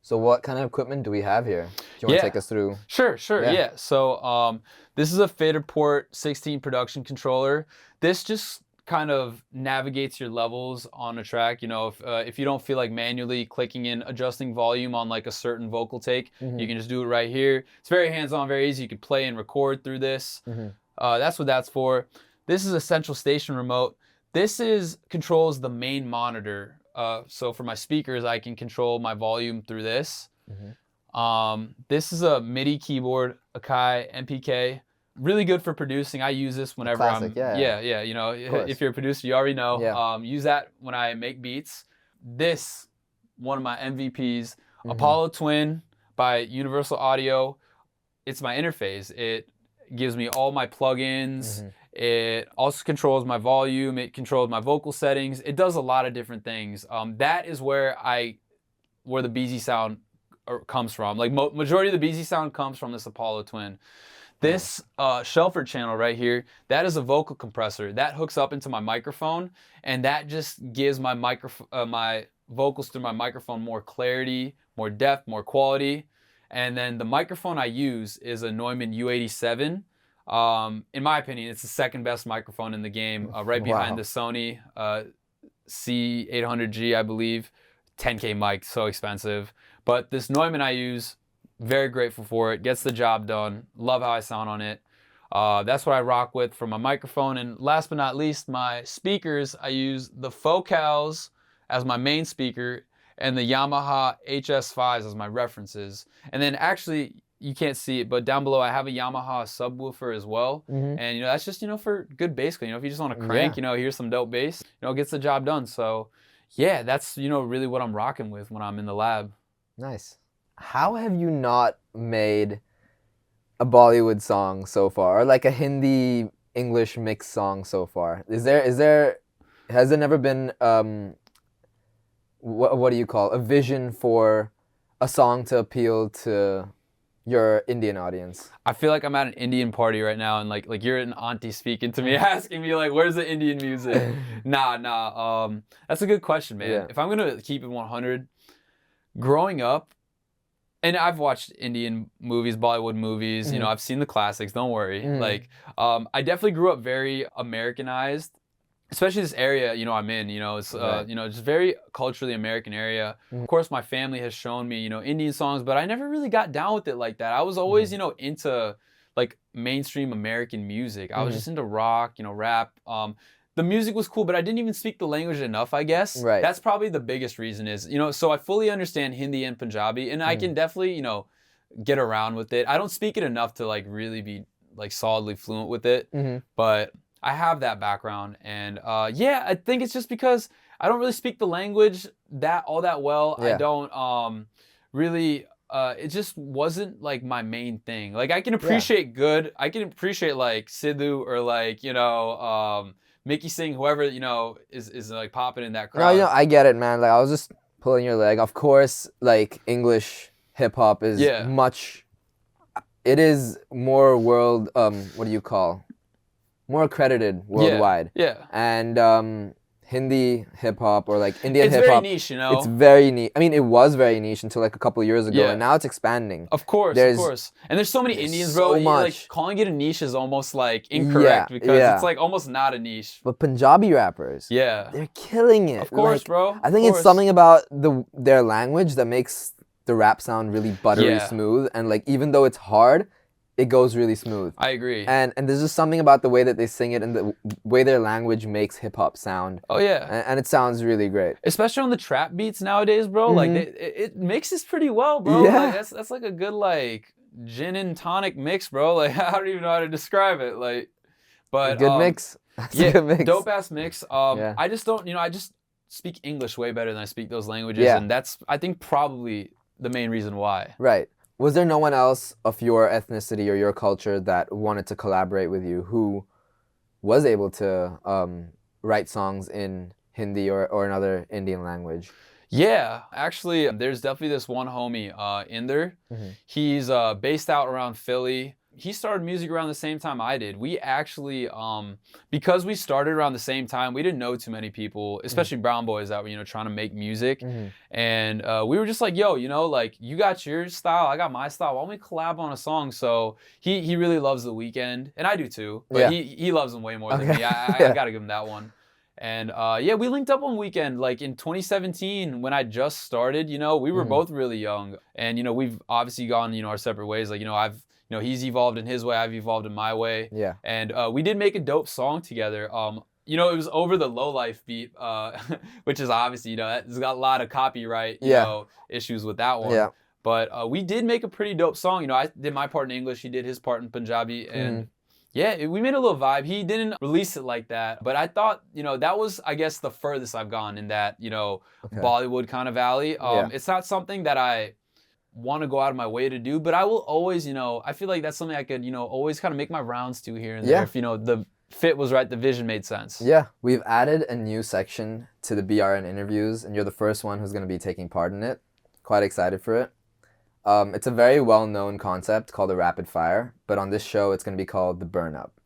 So what kind of equipment do we have here? Do you want to take us through? Sure, yeah. So this is a Faderport 16 production controller. This just kind of navigates your levels on a track. You know, if you don't feel like manually clicking in, adjusting volume on like a certain vocal take, you can just do it right here. It's very hands-on, very easy. You can play and record through this. That's what that's for. This is a central station remote. This controls the main monitor. So for my speakers, I can control my volume through this. This is a MIDI keyboard, Akai MPK. Really good for producing. I use this whenever Classic, yeah. You know, if you're a producer, you already know. Yeah. Use that when I make beats. This, one of my MVPs, Apollo Twin by Universal Audio. It's my interface. It gives me all my plugins. Mm-hmm. It also controls my volume. It controls my vocal settings. It does a lot of different things. That is where the Beezy sound comes from. Like majority of the Beezy sound comes from this Apollo Twin. This Shelford channel right here, that is a vocal compressor. That hooks up into my microphone, and that just gives my my vocals through my microphone more clarity, more depth, more quality. And then the microphone I use is a Neumann U87. In my opinion, it's the second best microphone in the game, right behind the Sony C800G, I believe. 10K mic, so expensive. But this Neumann I use, very grateful for it. Gets the job done. Love how I sound on it. That's what I rock with for my microphone. And last but not least, my speakers, I use the Focals as my main speaker and the Yamaha HS5s as my references. And then actually, you can't see it, but down below I have a Yamaha subwoofer as well. And that's just, for good bass. If you just want to crank, hear some dope bass, it gets the job done. So yeah, that's, really what I'm rocking with when I'm in the lab. Nice. How have you not made a Bollywood song so far, or like a Hindi English mix song so far? Has there never been what do you call a vision for a song to appeal to your Indian audience? I feel like I'm at an Indian party right now, and like you're an auntie speaking to me, asking me like, "Where's the Indian music?" Nah. That's a good question, man. Yeah. If I'm gonna keep it 100, growing up, and I've watched Indian movies, Bollywood movies. I've seen the classics. Don't worry. I definitely grew up very Americanized. Especially this area, I'm in, it's, just very culturally American area. Of course, my family has shown me, Indian songs, but I never really got down with it like that. I was always, into like mainstream American music. I was just into rock, rap. The music was cool, but I didn't even speak the language enough, I guess. Right. That's probably the biggest reason is, so I fully understand Hindi and Punjabi, and I can definitely, get around with it. I don't speak it enough to like really be like solidly fluent with it, but I have that background, and I think it's just because I don't really speak the language all that well. Yeah. I don't really. It just wasn't like my main thing. Like I can appreciate I can appreciate like Sidhu or like Mickey Singh, whoever is like popping in that crowd. No, I get it, man. Like I was just pulling your leg. Of course, like English hip hop is much. It is more world. What do you call? More accredited worldwide. Yeah. And Hindi hip hop or like Indian hip hop. It's very niche, It's very niche. I mean, it was very niche until like a couple of years ago, and now it's expanding. Of course. And there's so many Indians, bro. So much. Like calling it a niche is almost like incorrect because it's like almost not a niche. But Punjabi rappers, they're killing it. Of course, like, bro. I think it's something about their language that makes the rap sound really buttery smooth, and like even though it's hard, it goes really smooth. I agree. And there's just something about the way that they sing it and the way their language makes hip hop sound. Oh yeah. And it sounds really great. Especially on the trap beats nowadays, bro. Like it mixes pretty well, bro. Yeah. Like, that's like a good like gin and tonic mix, bro. Like I don't even know how to describe it. Like, but good mix. That's a good mix. Dope ass mix. I just don't, I just speak English way better than I speak those languages, and that's I think probably the main reason why. Right. Was there no one else of your ethnicity or your culture that wanted to collaborate with you who was able to write songs in Hindi or another Indian language? Yeah, actually, there's definitely this one homie, Inder. He's based out around Philly. He started music around the same time I did. We actually, because we started around the same time, we didn't know too many people, especially brown boys that were, trying to make music. And we were just like, yo, like you got your style, I got my style. Why don't we collab on a song? So he really loves The Weeknd, and I do too. But he loves him way more than me. I gotta give him that one. And we linked up on Weekend like in 2017 when I just started. We were both really young, and we've obviously gone our separate ways. Like he's evolved in his way, I've evolved in my way. Yeah. And we did make a dope song together. It was over the Low Life beat, which is obviously it's got a lot of copyright issues with that one. Yeah. But we did make a pretty dope song. I did my part in English, he did his part in Punjabi, and we made a little vibe. He didn't release it like that, but I thought, that was, I guess, the furthest I've gone in that, Bollywood kind of valley. It's not something that I want to go out of my way to do, but I will always, I feel like that's something I could, always kind of make my rounds to here and there if, the fit was right, the vision made sense. Yeah, we've added a new section to the BRN interviews, and you're the first one who's going to be taking part in it. Quite excited for it. It's a very well-known concept called a rapid fire, but on this show, it's going to be called the burn up.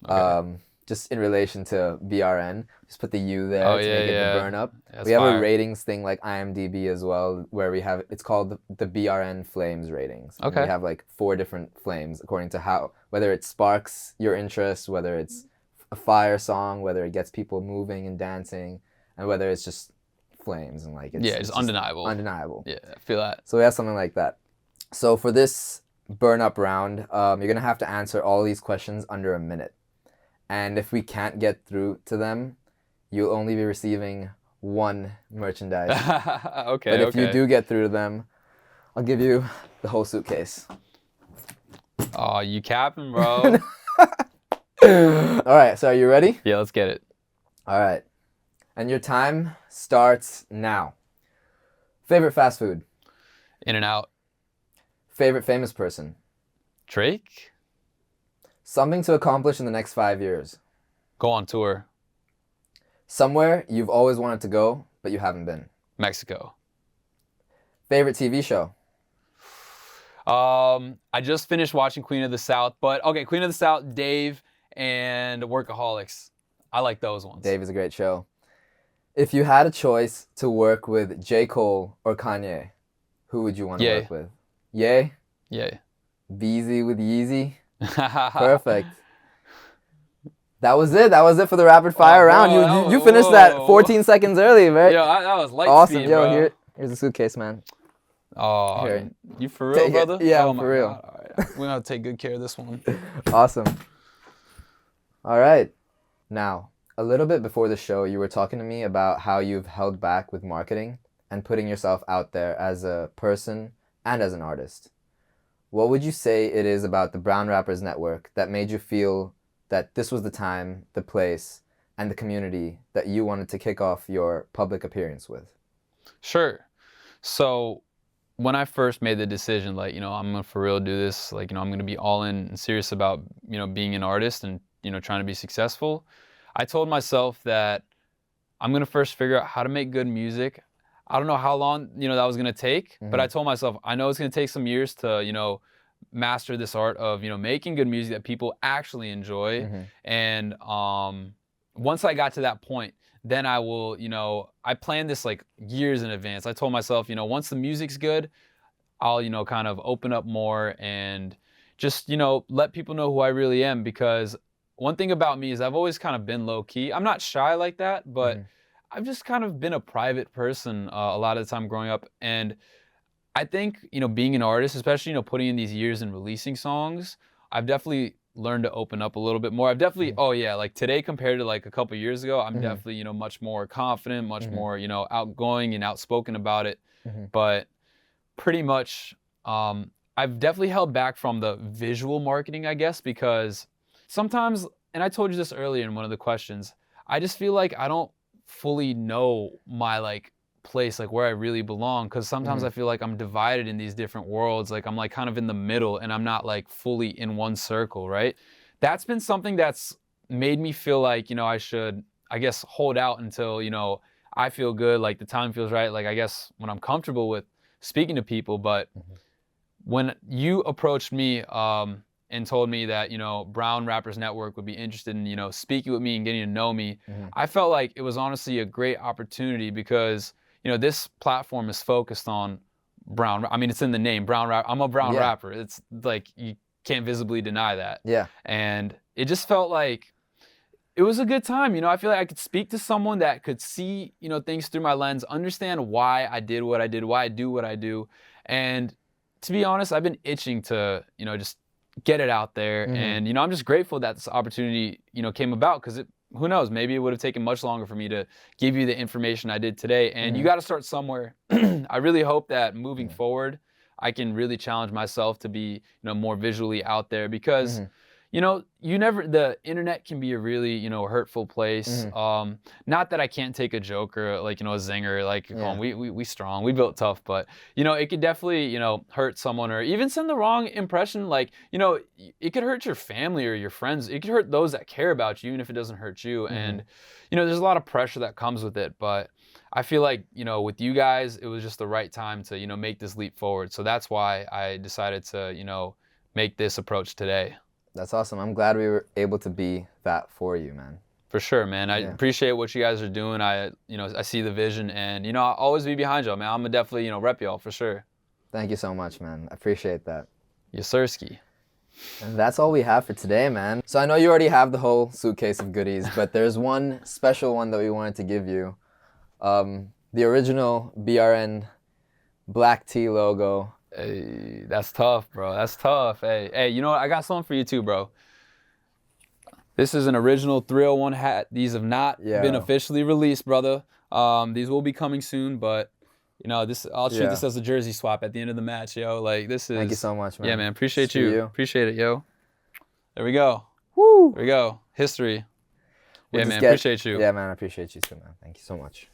Okay. Just in relation to BRN, just put the U there to make it the burn up. That's we have a ratings thing like IMDb as well, where it's called the BRN Flames ratings. Okay. And we have like 4 different flames according to whether it sparks your interest, whether it's a fire song, whether it gets people moving and dancing, and whether it's just flames and like it's just undeniable. Undeniable. Yeah, I feel that. So we have something like that. So for this burn up round, you're gonna have to answer all these questions under a minute. And if we can't get through to them, you'll only be receiving 1 merchandise. Okay. But if you do get through to them, I'll give you the whole suitcase. Oh, you capping, bro. All right, so are you ready? Yeah, let's get it. All right. And your time starts now. Favorite fast food? In-N-Out. Favorite famous person? Drake. Something to accomplish in the next 5 years? Go on tour. Somewhere you've always wanted to go, but you haven't been? Mexico. Favorite TV show? I just finished watching Queen of the South, but okay, Queen of the South, Dave, and Workaholics. I like those ones. Dave is a great show. If you had a choice to work with J. Cole or Kanye, who would you want to work with? Ye? Yeah. BEEZY with Yeezy? Perfect. That was it. That was it for the rapid fire round. You finished that 14 seconds early, right? Yo, that was light awesome. Speed, Yo, bro. Here's a suitcase, man. Oh, here. You for real, brother? Yeah, oh, for real. God. All right. We're going to take good care of this one. Awesome. All right. Now, a little bit before the show, you were talking to me about how you've held back with marketing and putting yourself out there as a person and as an artist. What would you say it is about the Brown Rappers Network that made you feel that this was the time, the place, and the community that you wanted to kick off your public appearance with? Sure. So when I first made the decision, like, I'm going to for real do this, like, I'm going to be all in and serious about, being an artist and, trying to be successful, I told myself that I'm going to first figure out how to make good music. I don't know how long, that was going to take, but I told myself, I know it's going to take some years to, master this art of, making good music that people actually enjoy. And once I got to that point, then I will, I planned this like years in advance. I told myself, once the music's good, I'll, kind of open up more and just, let people know who I really am. Because one thing about me is I've always kind of been low key. I'm not shy like that, but I've just kind of been a private person a lot of the time growing up. And I think, being an artist, especially, putting in these years and releasing songs, I've definitely learned to open up a little bit more. I've definitely, like today compared to like a couple years ago, I'm definitely, much more confident, much more, outgoing and outspoken about it. But pretty much, I've definitely held back from the visual marketing, I guess, because sometimes, and I told you this earlier in one of the questions, I just feel like I don't fully know my like place, like where I really belong, because sometimes I feel like I'm divided in these different worlds, like I'm like kind of in the middle and I'm not like fully in one circle, right? That's been something that's made me feel like, I should, I guess, hold out until, I feel good, like the time feels right, like I guess when I'm comfortable with speaking to people. But when you approached me and told me that, Brown Rappers Network would be interested in, speaking with me and getting to know me, I felt like it was honestly a great opportunity because, this platform is focused on brown. I mean, it's in the name, brown rap. I'm a brown rapper. It's like, you can't visibly deny that. Yeah. And it just felt like it was a good time. I feel like I could speak to someone that could see, things through my lens, understand why I did what I did, why I do what I do. And to be honest, I've been itching to, just get it out there. And, I'm just grateful that this opportunity, came about, because who knows, maybe it would have taken much longer for me to give you the information I did today. And you got to start somewhere. I really hope that moving forward, I can really challenge myself to be, more visually out there, because, you know, the internet can be a really, you know, hurtful place. Not that I can't take a joke or like, you know, a zinger, like, come on, we strong, we built tough, but, you know, it could definitely, you know, hurt someone or even send the wrong impression. Like, you know, it could hurt your family or your friends. It could hurt those that care about you, even if it doesn't hurt you. And, you know, there's a lot of pressure that comes with it, but I feel like, you know, with you guys, it was just the right time to, you know, make this leap forward. So that's why I decided to, you know, make this approach today. That's awesome. I'm glad we were able to be that for you, man. For sure, man. I appreciate what you guys are doing. You know, I see the vision, and, you know, I'll always be behind y'all, man. I'm gonna definitely, you know, rep y'all for sure. Thank you so much, man. I appreciate that. Yes, sirski. And that's all we have for today, man. So I know you already have the whole suitcase of goodies, but there's one special one that we wanted to give you. The original BRN black T logo. Hey, that's tough, bro. That's tough. Hey, you know what? I got something for you too, bro. This is an original 301 hat. These have not been officially released, brother. These will be coming soon, but you know, I'll treat this as a jersey swap at the end of the match, yo. Like, this is. Thank you so much, man. Yeah, man. Appreciate See you. Appreciate it, yo. There we go. Woo! There we go. History. We'll yeah, man. Appreciate you. Yeah, man. I appreciate you too, man. Thank you so much.